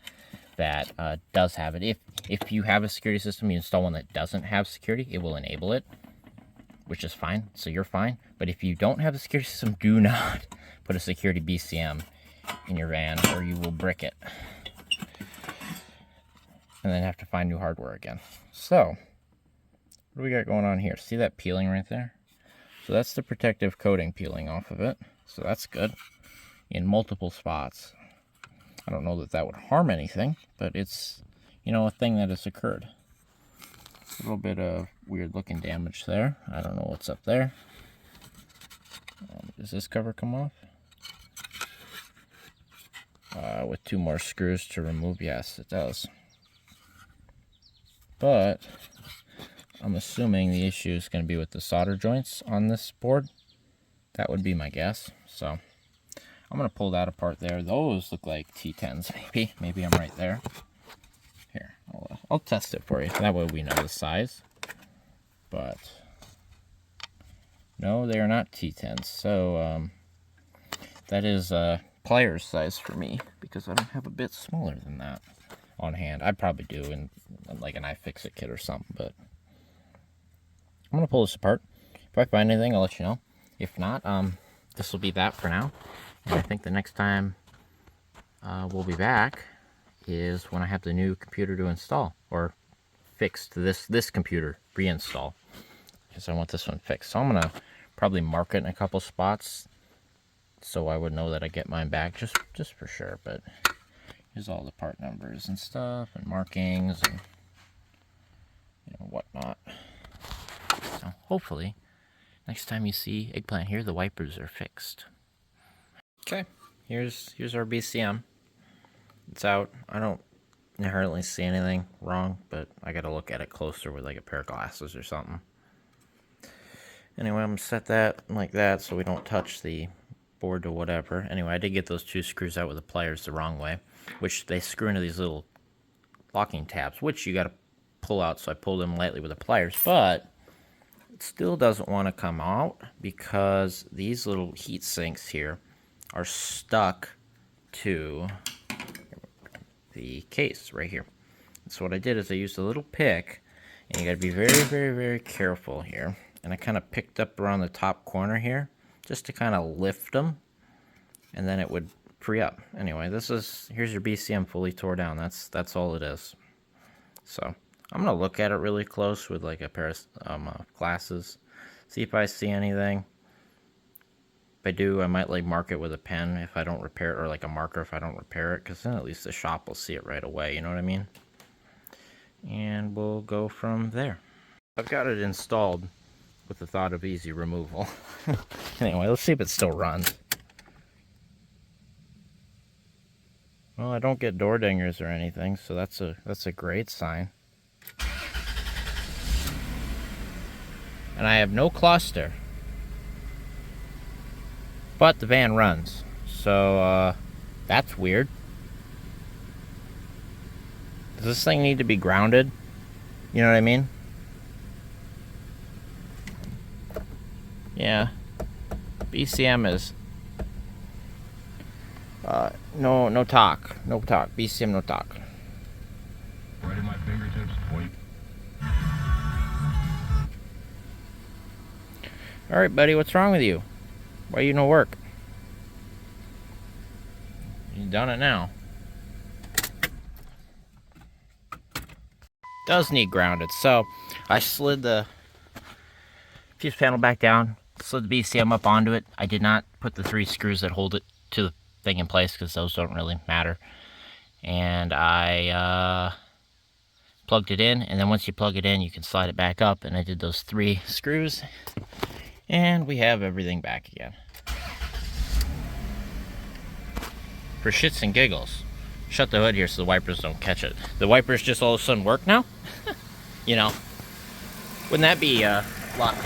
that does have it. If you have a security system, you install one that doesn't have security, it will enable it, which is fine, so you're fine. But if you don't have the security system, do not put a security BCM in your van or you will brick it. And then have to find new hardware again. So, what do we got going on here? See that peeling right there? So that's the protective coating peeling off of it. So that's good. In multiple spots. I don't know that that would harm anything, but it's, you know, a thing that has occurred. A little bit of weird looking damage there. I don't know what's up there. Does this cover come off? With 2 more screws to remove, yes, it does. But I'm assuming the issue is going to be with the solder joints on this board. That would be my guess. So I'm going to pull that apart there. Those look like T10s, maybe. Maybe I'm right there. Here, I'll test it for you. That way we know the size. But no, they are not T10s. So that is pliers size for me, because I don't have a bit smaller than that on hand. I probably do in like an iFixit kit or something, but I'm going to pull this apart. If I find anything, I'll let you know. If not, this will be that for now. And I think the next time we'll be back is when I have the new computer to install, or fixed this computer, reinstall, because I want this one fixed. So I'm going to probably mark it in a couple spots so I would know that I get mine back, just for sure. But here's all the part numbers and stuff, and markings, and you know, whatnot. So hopefully next time you see Eggplant here, the wipers are fixed. Okay, here's our BCM. It's out. I don't inherently see anything wrong, but I gotta look at it closer with like a pair of glasses or something. Anyway, I'm gonna set that like that so we don't touch the board or whatever. Anyway, I did get those 2 screws out with the pliers the wrong way, which they screw into these little locking tabs, which you gotta pull out, so I pulled them lightly with the pliers, but it still doesn't want to come out because these little heat sinks here are stuck to the case right here. So what I did is I used a little pick, and you got to be very, very, very careful here. And I kind of picked up around the top corner here just to kind of lift them, and then it would free up. Anyway, here's your BCM fully tore down. That's all it is. So I'm gonna look at it really close with like a pair of glasses, see if I see anything. If I do, I might like mark it with a pen if I don't repair it, or like a marker if I don't repair it, because then at least the shop will see it right away, you know what I mean? And we'll go from there. I've got it installed with the thought of easy removal. Anyway, let's see if it still runs. Well, I don't get door dingers or anything, so that's a great sign. And I have no cluster. But the van runs. So that's weird. Does this thing need to be grounded? You know what I mean? Yeah. BCM is no talk. No talk. BCM no talk. Right in my fingertips, boy. Alright, buddy, what's wrong with you? Why you no work? You done it now. Does need grounded. So I slid the fuse panel back down, slid the BCM up onto it. I did not put the 3 screws that hold it to the thing in place because those don't really matter. And I plugged it in, and then once you plug it in, you can slide it back up, and I did those 3 screws, and we have everything back again. For shits and giggles, shut the hood here so the wipers don't catch it. The wipers just all of a sudden work now? You know, wouldn't that be luck?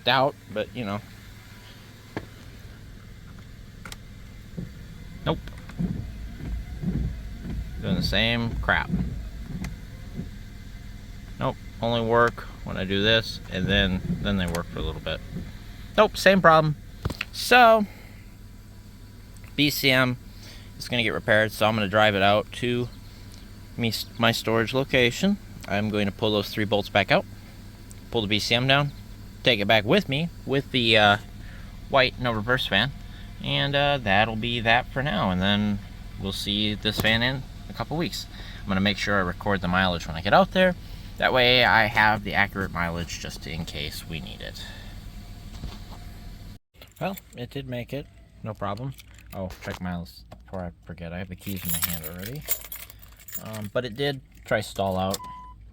Doubt, but you know. Nope. Doing the same crap. Nope, only work when I do this, and then they work for a little bit. Nope, same problem. So BCM is going to get repaired, so I'm going to drive it out to my storage location. I'm going to pull those 3 bolts back out, pull the BCM down, take it back with me with the white no reverse fan, and that'll be that for now. And then we'll see this van in a couple weeks. I'm going to make sure I record the mileage when I get out there. That way I have the accurate mileage just in case we need it. Well, it did make it, no problem. Oh, check miles before I forget. I have the keys in my hand already. But it did try stall out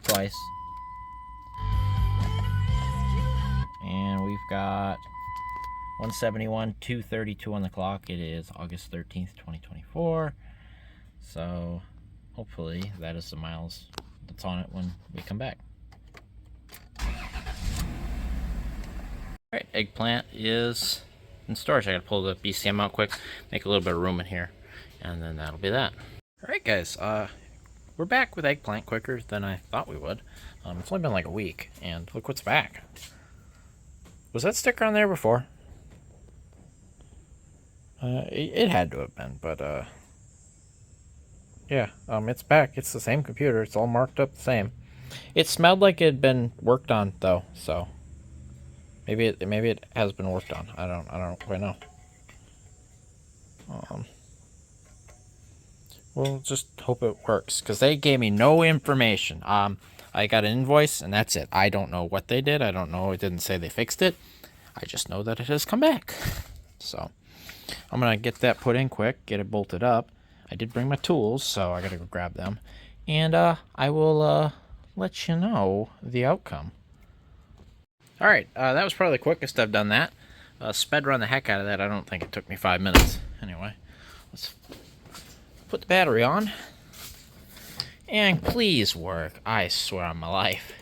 twice. And we've got 171, 232 on the clock. It is August 13th, 2024. So hopefully that is the miles that's on it when we come back. Alright, Eggplant is in storage. I gotta pull the BCM out quick, make a little bit of room in here, and then that'll be that. Alright guys, we're back with Eggplant quicker than I thought we would. It's only been like a week, and look what's back. Was that sticker on there before? It had to have been, but yeah, it's back. It's the same computer. It's all marked up the same. It smelled like it had been worked on though, so maybe it has been worked on. I don't quite know. We'll just hope it works, because they gave me no information. I got an invoice and that's it. I don't know what they did. I don't know. It didn't say they fixed it. I just know that it has come back. So I'm gonna get that put in quick, get it bolted up. I did bring my tools, so I gotta go grab them, and I will let you know the outcome. All right, that was probably the quickest I've done that. Sped run the heck out of that. I don't think it took me 5 minutes. Anyway, let's put the battery on. And please work. I swear on my life.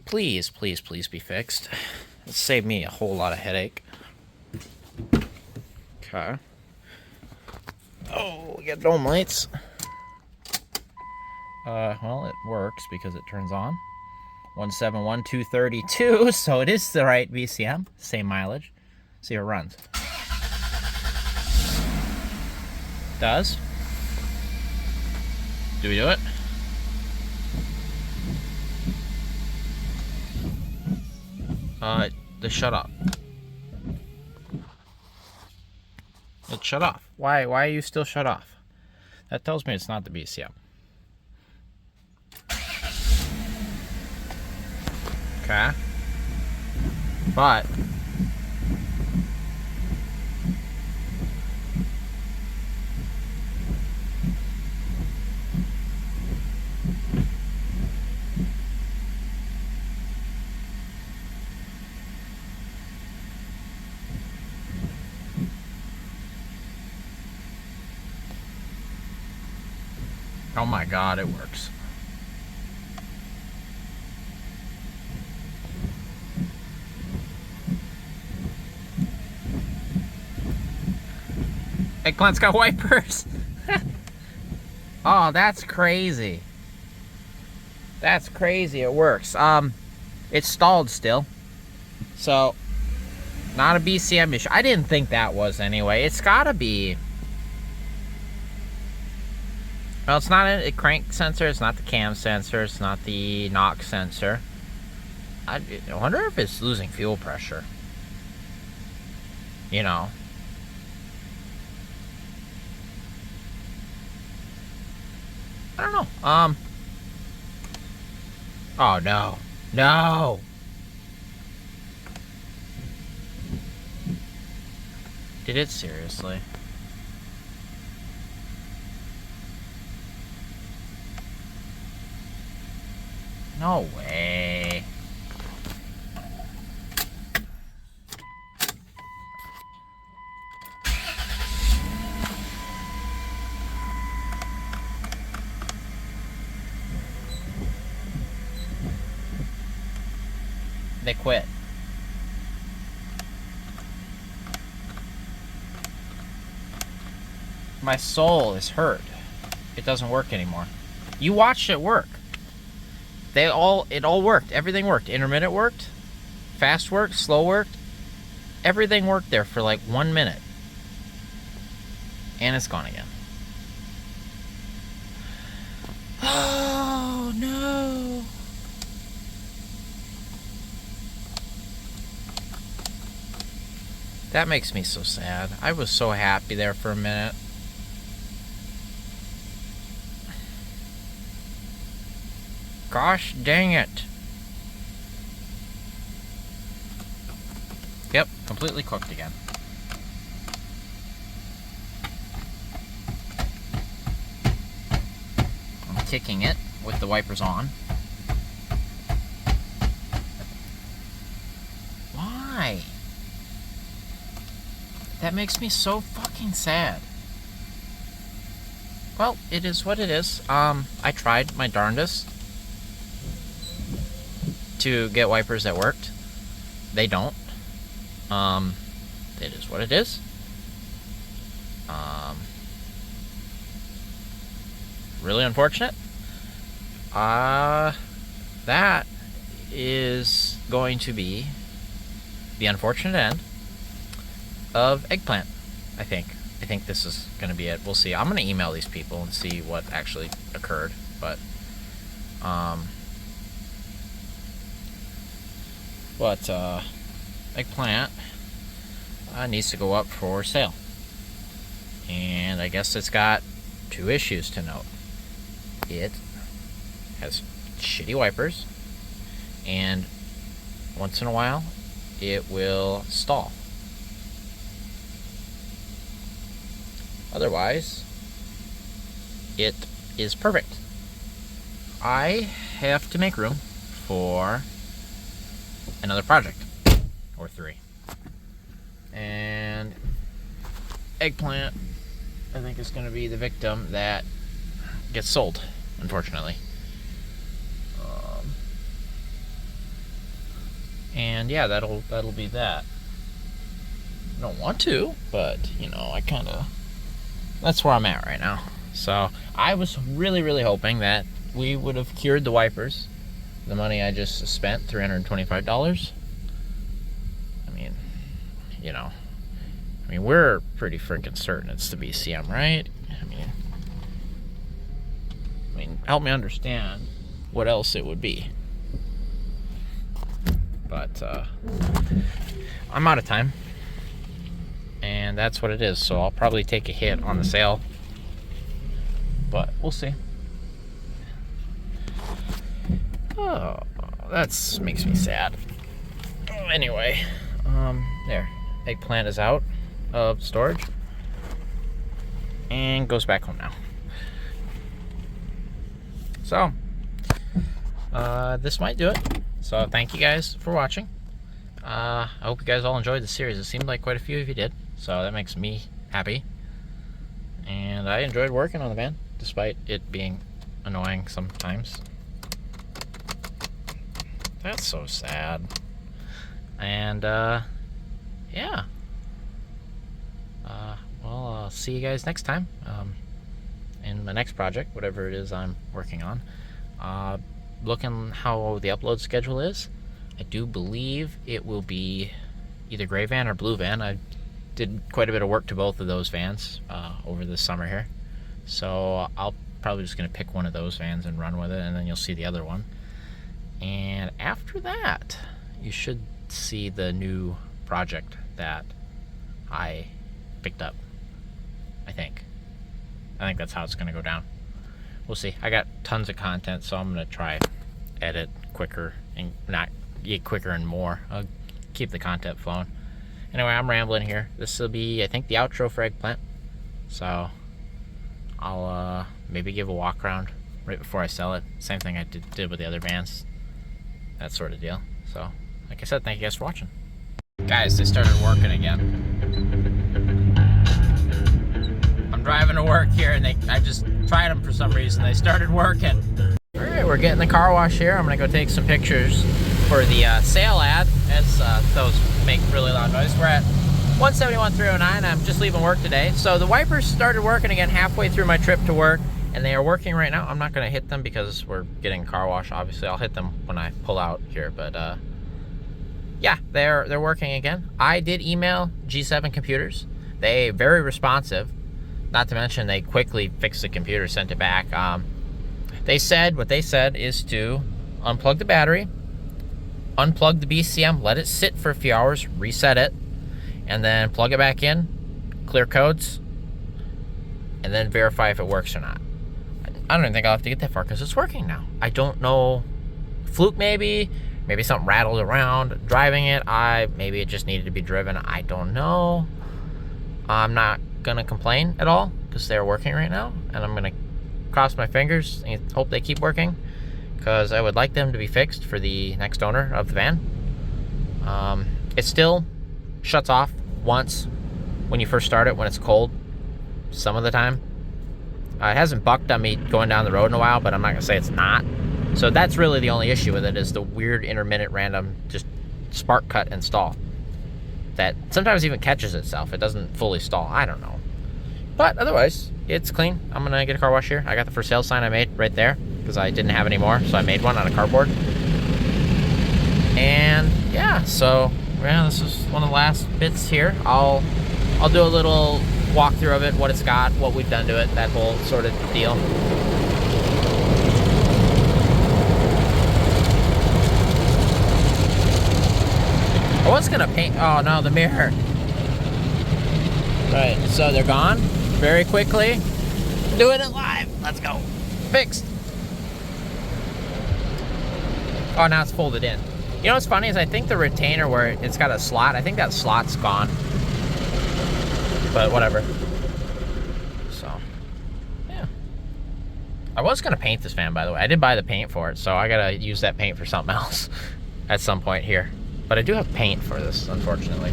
Please, please, please be fixed. It saved me a whole lot of headache. Okay. Oh, we got dome lights. Well, it works because it turns on. 171,232, so it is the right BCM. Same mileage. See how it runs. Does. Do we do it? The shut off. It shut off. Why are you still shut off? That tells me it's not the BCM. Okay. But oh my God, it works. Eggplant's got wipers. Oh, that's crazy. That's crazy. It works. It's stalled still. So, not a BCM issue. I didn't think that was anyway. It's gotta be. Well, it's not a crank sensor. It's not the cam sensor. It's not the knock sensor. I wonder if it's losing fuel pressure. You know. I don't know. Oh no. No. Did it seriously? No way. They quit. My soul is hurt. It doesn't work anymore. You watched it work. It all worked. Everything worked. Intermittent worked. Fast worked. Slow worked. Everything worked there for like 1 minute. And it's gone again. Oh no. That makes me so sad. I was so happy there for a minute. Gosh dang it. Yep, completely cooked again. I'm kicking it with the wipers on. Why? That makes me so fucking sad. Well, it is what it is. I tried my darndest to get wipers that worked. They don't. It is what it is. Really unfortunate. That is going to be the unfortunate end of Eggplant, I think. I think this is going to be it. We'll see. I'm going to email these people and see what actually occurred. But, Eggplant needs to go up for sale. And I guess it's got 2 issues to note. It has shitty wipers, and once in a while, it will stall. Otherwise, it is perfect. I have to make room for another project, or 3. And Eggplant, I think, is going to be the victim that gets sold, unfortunately. And yeah, that'll be that. I don't want to, but you know, I kind of. That's where I'm at right now. So I was really hoping that we would have cured the wipers. The money I just spent, $325. I mean, you know, we're pretty freaking certain it's the BCM, right? I mean, help me understand what else it would be. But I'm out of time, and that's what it is. So I'll probably take a hit on the sale, but we'll see. Oh, That's makes me sad. Oh, anyway, there. Eggplant is out of storage and goes back home now. So, this might do it. So thank you guys for watching. I hope you guys all enjoyed the series. It seemed like quite a few of you did, so that makes me happy. And I enjoyed working on the van, despite it being annoying sometimes. That's so sad. And yeah. Well, I'll see you guys next time in my next project, whatever it is I'm working on. Looking how the upload schedule is, I do believe it will be either gray van or blue van. I did quite a bit of work to both of those vans over the summer here, so I'll probably just gonna pick one of those vans and run with it, and then you'll see the other one. And after that, you should see the new project that I picked up. I think that's how it's gonna go down. We'll see. I got tons of content, so I'm gonna try edit quicker and not get quicker and more. I'll keep the content flowing. Anyway, I'm rambling here. This will be, I think, the outro for Eggplant. So I'll maybe give a walk around right before I sell it. Same thing I did with the other vans. That sort of deal. So, like I said, thank you guys for watching. Guys, they started working again. I'm driving to work here, and I just tried them for some reason. They started working. All right, we're getting the car wash here. I'm gonna go take some pictures for the sale ad, as those make really loud noise. We're at 171,309. I'm just leaving work today. So the wipers started working again halfway through my trip to work, and they are working right now. I'm not gonna hit them because we're getting car wash. Obviously, I'll hit them when I pull out here, but yeah, they're working again. I did email G7 Computers. They very responsive. Not to mention they quickly fixed the computer, sent it back. They said, what they said is to unplug the battery, unplug the BCM, let it sit for a few hours, reset it, and then plug it back in, clear codes, and then verify if it works or not. I don't even think I'll have to get that far because it's working now. I don't know, fluke maybe something rattled around driving it. Maybe it just needed to be driven. I don't know. I'm not gonna complain at all because they're working right now, and I'm gonna cross my fingers and hope they keep working because I would like them to be fixed for the next owner of the van. It still shuts off once when you first start it when it's cold some of the time. It hasn't bucked on me going down the road in a while, but I'm not gonna say it's not. So that's really the only issue with it, is the weird intermittent random just spark cut and stall that sometimes even catches itself. It doesn't fully stall. I don't know. But otherwise, it's clean. I'm gonna get a car wash here. I got the for sale sign I made right there because I didn't have any more, so I made one on a cardboard. And yeah, so yeah, this is one of the last bits here. I'll do a little walkthrough of it, what it's got, what we've done to it, that whole sort of deal. I was gonna paint. Oh no, the mirror. Right, so they're gone very quickly. Doing it live. Let's go. Fixed. Oh, now it's folded in. You know what's funny is I think the retainer where it's got a slot, I think that slot's gone. But whatever. So, yeah. I was gonna paint this van, by the way. I did buy the paint for it, so I gotta use that paint for something else at some point here. But I do have paint for this, unfortunately.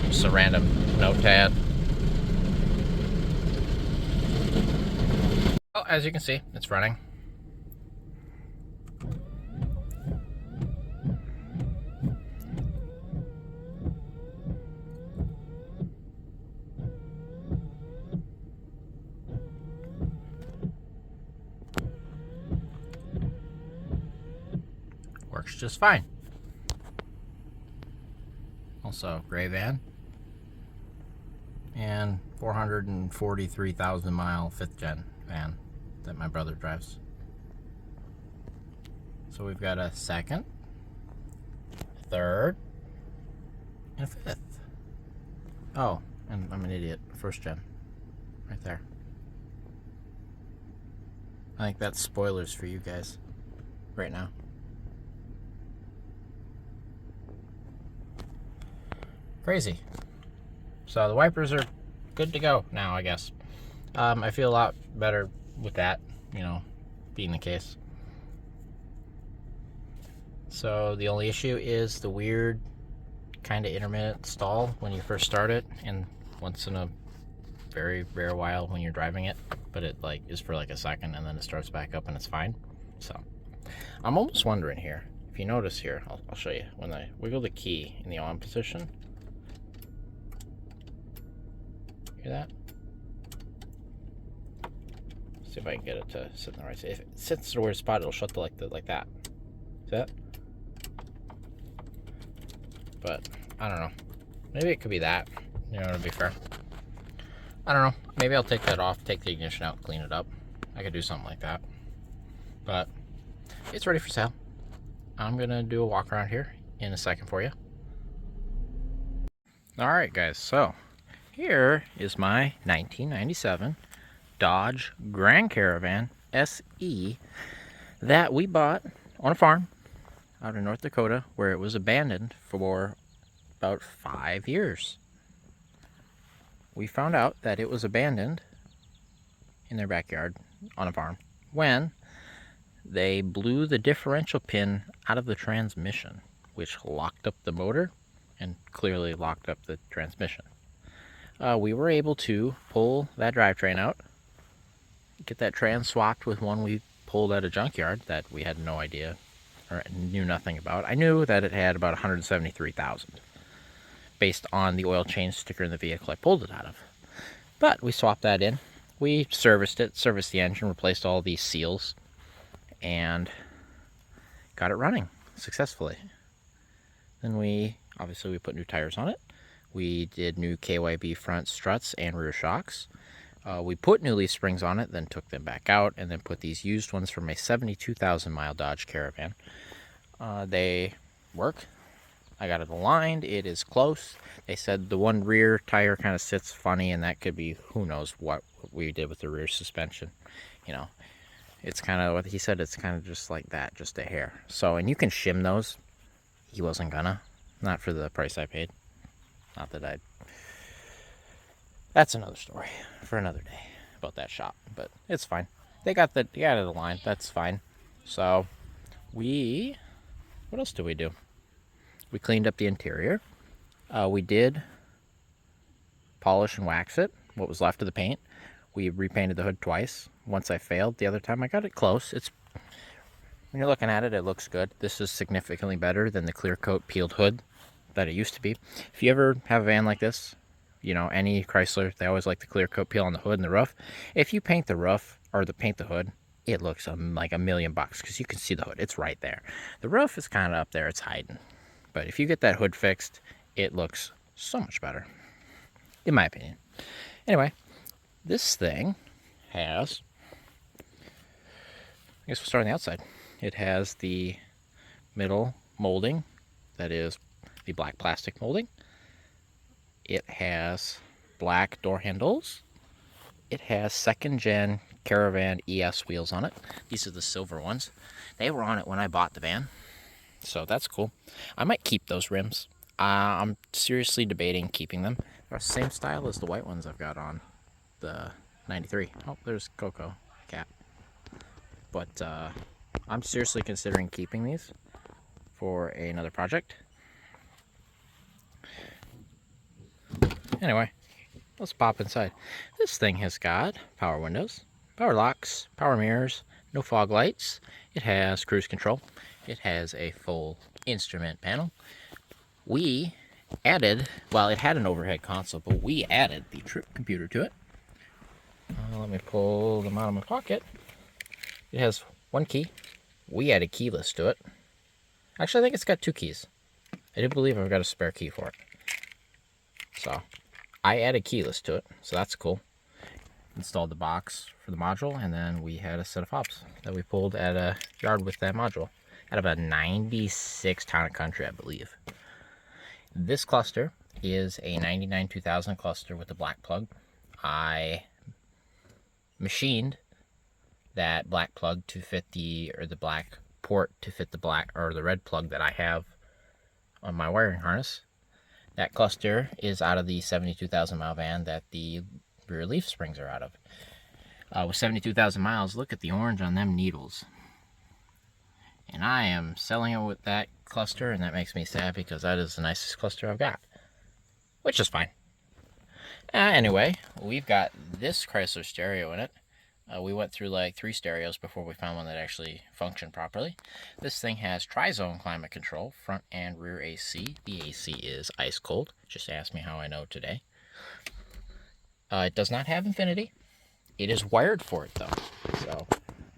Just a random notepad. Oh, as you can see, it's running. Works just fine. Also, gray van. And 443,000 mile 5th gen van that my brother drives. So we've got a 2nd, 3rd, and a 5th. Oh, and I'm an idiot. 1st gen. Right there. I think that's spoilers for you guys right now. Crazy. So the wipers are good to go now, I guess. I feel a lot better with that, you know, being the case. So the only issue is the weird kind of intermittent stall when you first start it, and once in a very rare while when you're driving it, but it like is for like a second and then it starts back up and it's fine. So I'm almost wondering here, if you notice here, I'll show you, when I wiggle the key in the on position, hear that? See if I can get it to sit in the right spot. If it sits in a weird spot, it'll shut like that. See that? But I don't know. Maybe it could be that, you know, to be fair. I don't know. Maybe I'll take that off, take the ignition out, clean it up. I could do something like that. But it's ready for sale. I'm gonna do a walk around here in a second for you. Alright guys, so here is my 1997 Dodge Grand Caravan SE that we bought on a farm out in North Dakota, where it was abandoned for about 5 years. We found out that it was abandoned in their backyard on a farm when they blew the differential pin out of the transmission, which locked up the motor and clearly locked up the transmission. We were able to pull that drivetrain out, get that trans swapped with one we pulled at a junkyard that we had no idea or knew nothing about. I knew that it had about 173,000 based on the oil change sticker in the vehicle I pulled it out of. But we swapped that in. We serviced it, serviced the engine, replaced all these seals, and got it running successfully. Then we put new tires on it. We did new KYB front struts and rear shocks. We put new leaf springs on it, then took them back out, and then put these used ones from a 72,000 mile Dodge Caravan. They work. I got it aligned. It is close. They said the one rear tire kind of sits funny, and that could be who knows what we did with the rear suspension. You know, it's kind of what he said. It's kind of just like that, just a hair. So, and you can shim those. He wasn't gonna, not for the price I paid. Not that I'd. That's another story for another day about that shop, but it's fine. They got it aligned. That's fine. So what else did we do? We cleaned up the interior. We did polish and wax it, what was left of the paint. We repainted the hood twice. Once I failed, the other time I got it close. When you're looking at it, it looks good. This is significantly better than the clear coat peeled hood that it used to be. If you ever have a van like this, you know, any Chrysler, they always like the clear coat peel on the hood and the roof. If you paint the roof or paint the hood, it looks like $1 million because you can see the hood. It's right there. The roof is kind of up there. It's hiding. But if you get that hood fixed, it looks so much better, in my opinion. Anyway, this thing has, I guess we'll start on the outside. It has the middle molding, that is the black plastic molding. It has black door handles. It has 2nd gen Caravan ES wheels on it. These are the silver ones. They were on it when I bought the van, so that's cool. I might keep those rims. I'm seriously debating keeping them. They're the same style as the white ones I've got on the 93. Oh, there's Coco Cat. But I'm seriously considering keeping these for another project. Anyway, let's pop inside. This thing has got power windows, power locks, power mirrors, no fog lights. It has cruise control. It has a full instrument panel. We added, well, it had an overhead console, but we added the trip computer to it. Let me pull them out of my pocket. It has one key. We added keyless to it. Actually, I think it's got 2 keys. I do believe I've got a spare key for it. So I added keyless to it, so that's cool. Installed the box for the module, and then we had a set of fobs that we pulled at a yard with that module. At about 96 Town and Country, I believe. This cluster is a 99 2000 cluster with the black plug. I machined that black plug to fit the black port to fit the black or the red plug that I have on my wiring harness. That cluster is out of the 72,000 mile van that the rear leaf springs are out of. With 72,000 miles, look at the orange on them needles. And I am selling it with that cluster, and that makes me sad because that is the nicest cluster I've got. Which is fine. Anyway, we've got this Chrysler stereo in it. We went through like 3 stereos before we found one that actually functioned properly. This thing has tri-zone climate control, front and rear AC. The AC is ice cold. Just ask me how I know today. It does not have infinity. It is wired for it though. So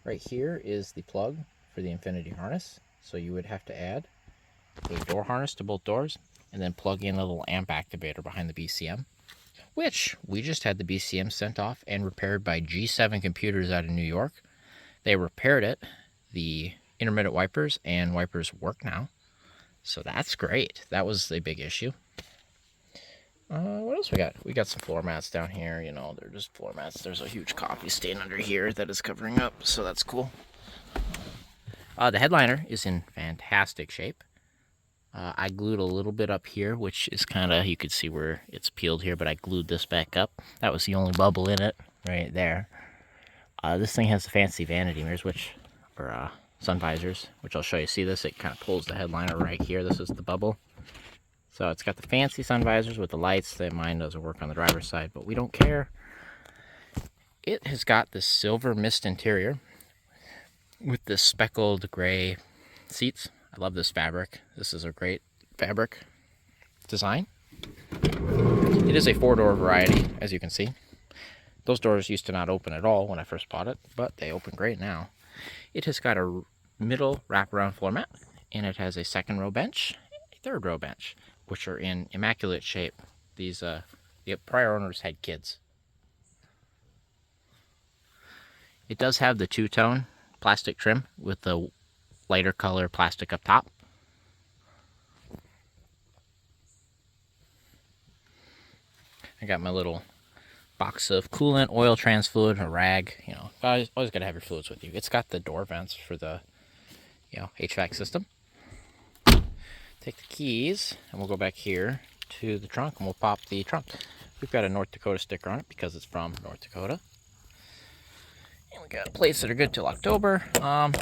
right here is the plug for the infinity harness. So you would have to add a door harness to both doors and then plug in a little amp activator behind the BCM, which we just had the BCM sent off and repaired by G7 Computers out of New York. They repaired it. The intermittent wipers and wipers work now. So that's great. That was a big issue. What else we got? We got some floor mats down here. You know, they're just floor mats. There's a huge coffee stain under here that is covering up, so that's cool. The headliner is in fantastic shape. I glued a little bit up here, which is kind of, you could see where it's peeled here, but I glued this back up. That was the only bubble in it, right there. This thing has the fancy vanity mirrors, or sun visors, which I'll show you. See this? It kind of pulls the headliner right here. This is the bubble. So it's got the fancy sun visors with the lights. That mine doesn't work on the driver's side, but we don't care. It has got this silver mist interior with this speckled gray seats. I love this fabric. This is a great fabric design. It is a 4-door variety, as you can see. Those doors used to not open at all when I first bought it, but they open great now. It has got a middle wraparound floor mat, and it has a 2nd row bench, a 3rd row bench, which are in immaculate shape. These the prior owners had kids. It does have the 2-tone plastic trim with the lighter color plastic up top. I got my little box of coolant, oil, trans fluid, a rag. You know, always got to have your fluids with you. It's got the door vents for the, you know, HVAC system. Take the keys, and we'll go back here to the trunk, and we'll pop the trunk. We've got a North Dakota sticker on it because it's from North Dakota. And we got plates that are good till October.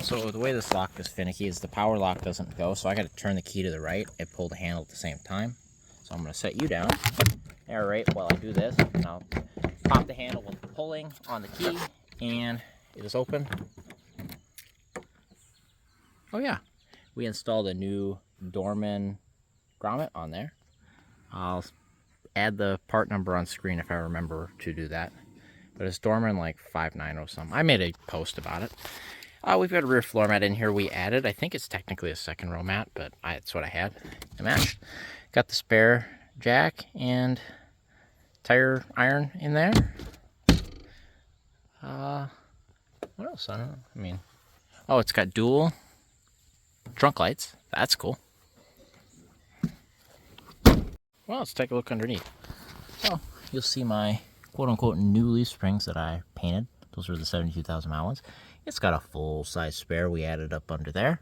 So the way this lock is finicky is the power lock doesn't go, so I got to turn the key to the right and pull the handle at the same time. So I'm going to set you down. All right, while I do this, and I'll pop the handle with pulling on the key, and it is open. Oh yeah, we installed a new Dorman grommet on there. I'll add the part number on screen if I remember to do that. But it's Dorman like 590 something. I made a post about it. We've got a rear floor mat in here we added. I think it's technically a 2nd row mat, but it's what I had to match. Got the spare jack and tire iron in there. What else? I don't know. I mean, oh, it's got dual trunk lights. That's cool. Well, let's take a look underneath. So you'll see my quote-unquote new leaf springs that I painted. Those are the 72,000 mile ones. It's got a full-size spare we added up under there.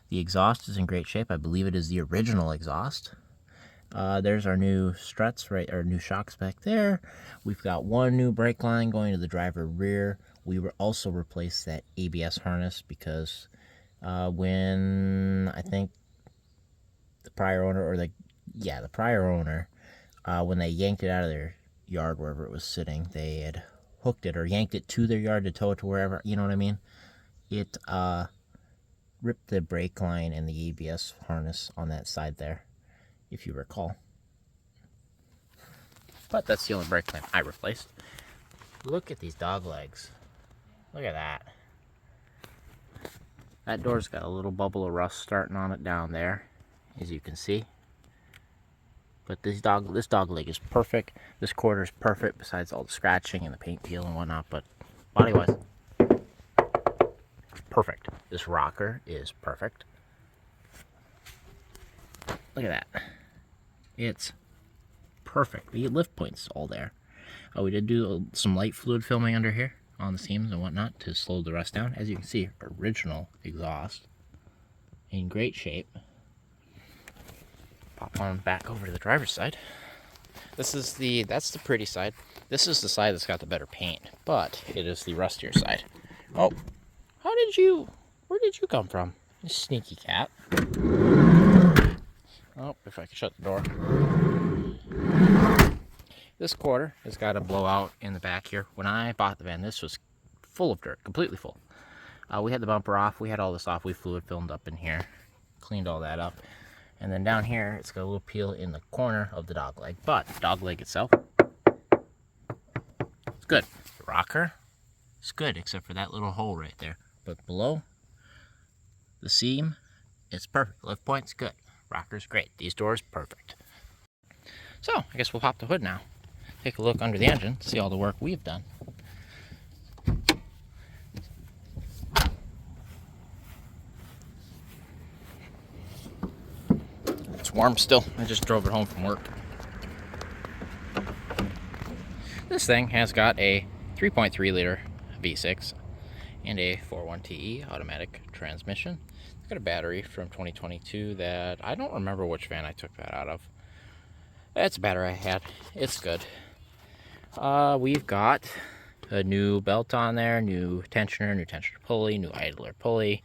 The exhaust is in great shape. I believe it is the original exhaust. There's our new struts, right, our new shocks back there. We've got one new brake line going to the driver rear. We will also replace that ABS harness because when I think the prior owner, or the prior owner, when they yanked it out of their yard wherever it was sitting, they had hooked it or yanked it to their yard to tow it to wherever, you know what I mean? It ripped the brake line and the ABS harness on that side there, if you recall. But that's the only brake line I replaced. Look at these dog legs. Look at that. That door's got a little bubble of rust starting on it down there, as you can see. But this dog leg is perfect. This quarter is perfect, besides all the scratching and the paint peel and whatnot. But body-wise, perfect. This rocker is perfect. Look at that. It's perfect. The lift points all there. We did do some light fluid filming under here on the seams and whatnot to slow the rust down. As you can see, original exhaust in great shape. Pop on back over to the driver's side. That's the pretty side. This is the side that's got the better paint, but it is the rustier side. Oh, where did you come from? You sneaky cat. Oh, if I can shut the door. This quarter has got a blowout in the back here. When I bought the van, this was full of dirt, completely full. We had the bumper off. We had all this off. We fluid filmed up in here, cleaned all that up. And then down here, it's got a little peel in the corner of the dog leg. But the dog leg itself, it's good. The rocker, it's good, except for that little hole right there. But below the seam, it's perfect. Lift point's good. Rocker's great. These doors, perfect. So, I guess we'll pop the hood now. Take a look under the engine, see all the work we've done. It's warm still. I just drove it home from work. This thing has got a 3.3 liter V6 and a 4.1TE automatic transmission. It's got a battery from 2022 that I don't remember which van I took that out of. That's a battery I had. It's good. We've got a new belt on there, new tensioner pulley, new idler pulley.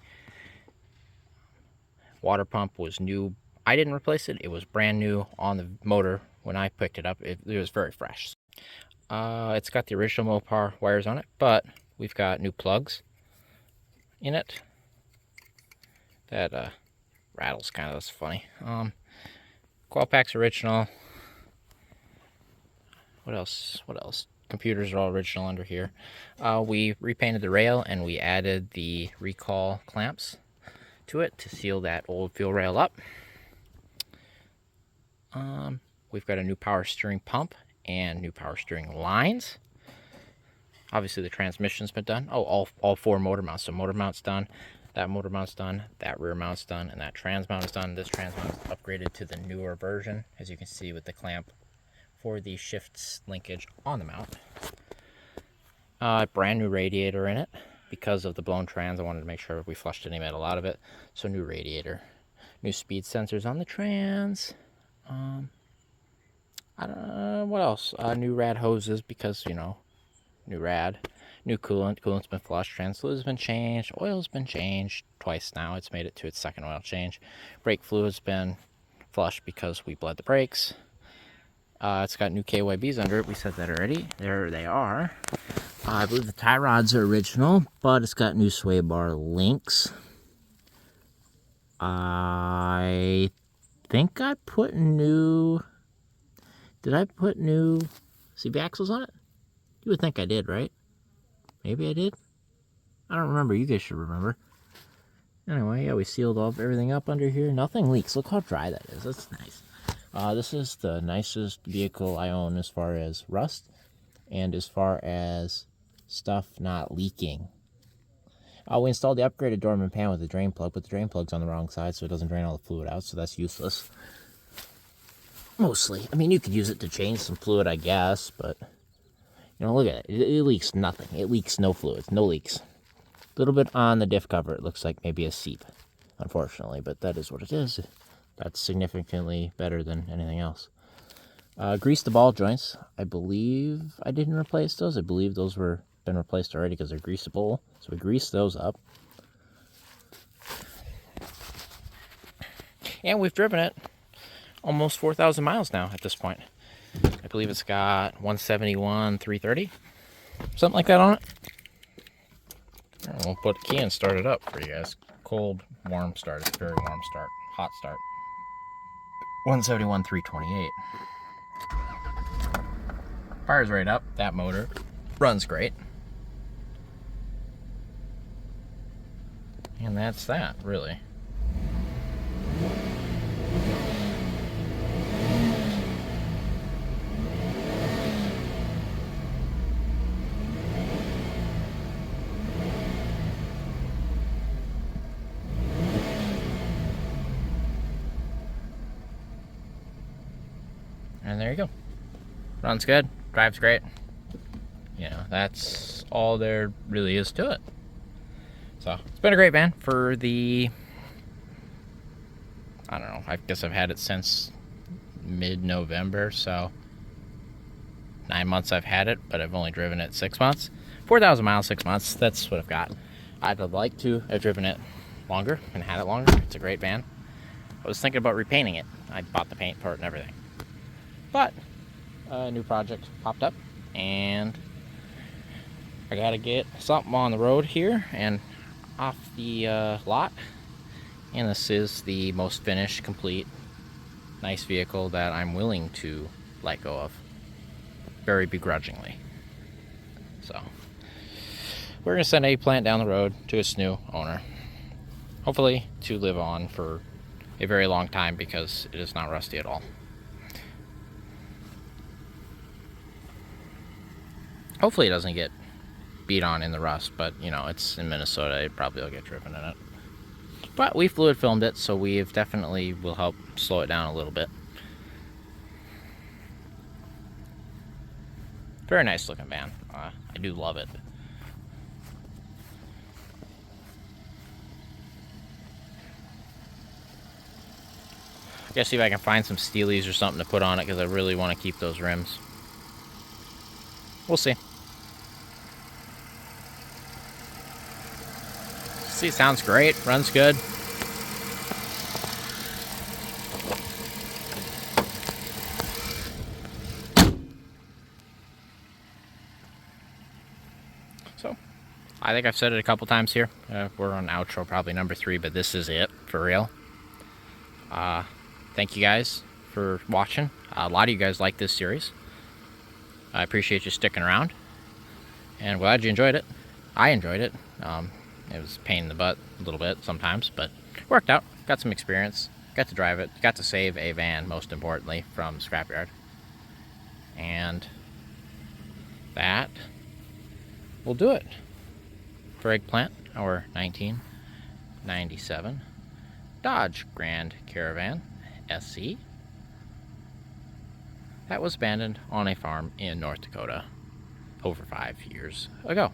Water pump was new. I didn't replace it. It was brand new on the motor when I picked it up. It was very fresh. It's got the original Mopar wires on it, but we've got new plugs in it. That rattles kind of. That's funny. Coil pack's original. What else? Computers are all original under here. We repainted the rail and we added the recall clamps to it to seal that old fuel rail up. We've got a new power steering pump and new power steering lines. Obviously the transmission's been done. Oh, all four motor mounts. So motor mount's done, that motor mount's done, that rear mount's done, and that trans mount is done. This trans mount is upgraded to the newer version, as you can see with the clamp for the shifts linkage on the mount. Brand new radiator in it. Because of the blown trans, I wanted to make sure we flushed any metal out of it. So new radiator. New speed sensors on the trans. I don't know what else. New rad hoses because, you know, new rad. New coolant. Coolant's been flushed. Trans fluid's been changed. Oil's been changed twice now. It's made it to its second oil change. Brake fluid's been flushed because we bled the brakes. It's got new KYBs under it. We said that already. There they are. I believe the tie rods are original, but it's got new sway bar links. I think I put new... Did I put new CV axles on it? You would think I did, right? Maybe I did? I don't remember. You guys should remember. Anyway, yeah, we sealed everything up under here. Nothing leaks. Look how dry that is. That's nice. This is the nicest vehicle I own as far as rust and as far as stuff not leaking. We installed the upgraded Dorman pan with the drain plug, but the drain plug's on the wrong side, so it doesn't drain all the fluid out, so that's useless. Mostly. I mean, you could use it to change some fluid, I guess, but, you know, look at it. It leaks nothing. It leaks no fluids, no leaks. A little bit on the diff cover. It looks like maybe a seep, unfortunately, but that is what it is. That's significantly better than anything else. Grease the ball joints. I believe I didn't replace those. I believe those were been replaced already because they're greasable. So we greased those up. And we've driven it almost 4,000 miles now at this point. I believe it's got 171, 330. Something like that on it. We'll put the key and start it up for you guys. Cold, warm start. It's very warm start. Hot start. 171, 328. Fires right up. That motor runs great. And that's that, really. And there you go. Runs good, drives great. You know, that's all there really is to it. So, it's been a great van for the... I don't know, I guess I've had it since mid-November, so 9 months I've had it, but I've only driven it 6 months. 4,000 miles, 6 months. That's what I've got. I'd like to have driven it longer and had it longer. It's a great van. I was thinking about repainting it. I bought the paint for it and everything. But a new project popped up, and I gotta get something on the road here and off the lot. And this is the most finished, complete, nice vehicle that I'm willing to let go of. Very begrudgingly. So, we're gonna send Eggplant down the road to its new owner. Hopefully to live on for a very long time, because it is not rusty at all. Hopefully it doesn't get beat on in the rust, but you know, it's in Minnesota, it probably will get driven in it. But we fluid filmed it, so we've definitely will help slow it down a little bit. Very nice looking van. I do love it. I gotta see if I can find some Steelies or something to put on it, because I really want to keep those rims. We'll see. See, sounds great. Runs good. So, I think I've said it a couple times here. We're on outro probably number 3, but this is it for real. Thank you guys for watching. A lot of you guys like this series. I appreciate you sticking around, and glad you enjoyed it. I enjoyed it. It was a pain in the butt a little bit sometimes, but it worked out. Got some experience. Got to drive it. Got to save a van, most importantly, from scrapyard. And that will do it for Eggplant, our 1997 Dodge Grand Caravan SE that was abandoned on a farm in North Dakota over 5 years ago.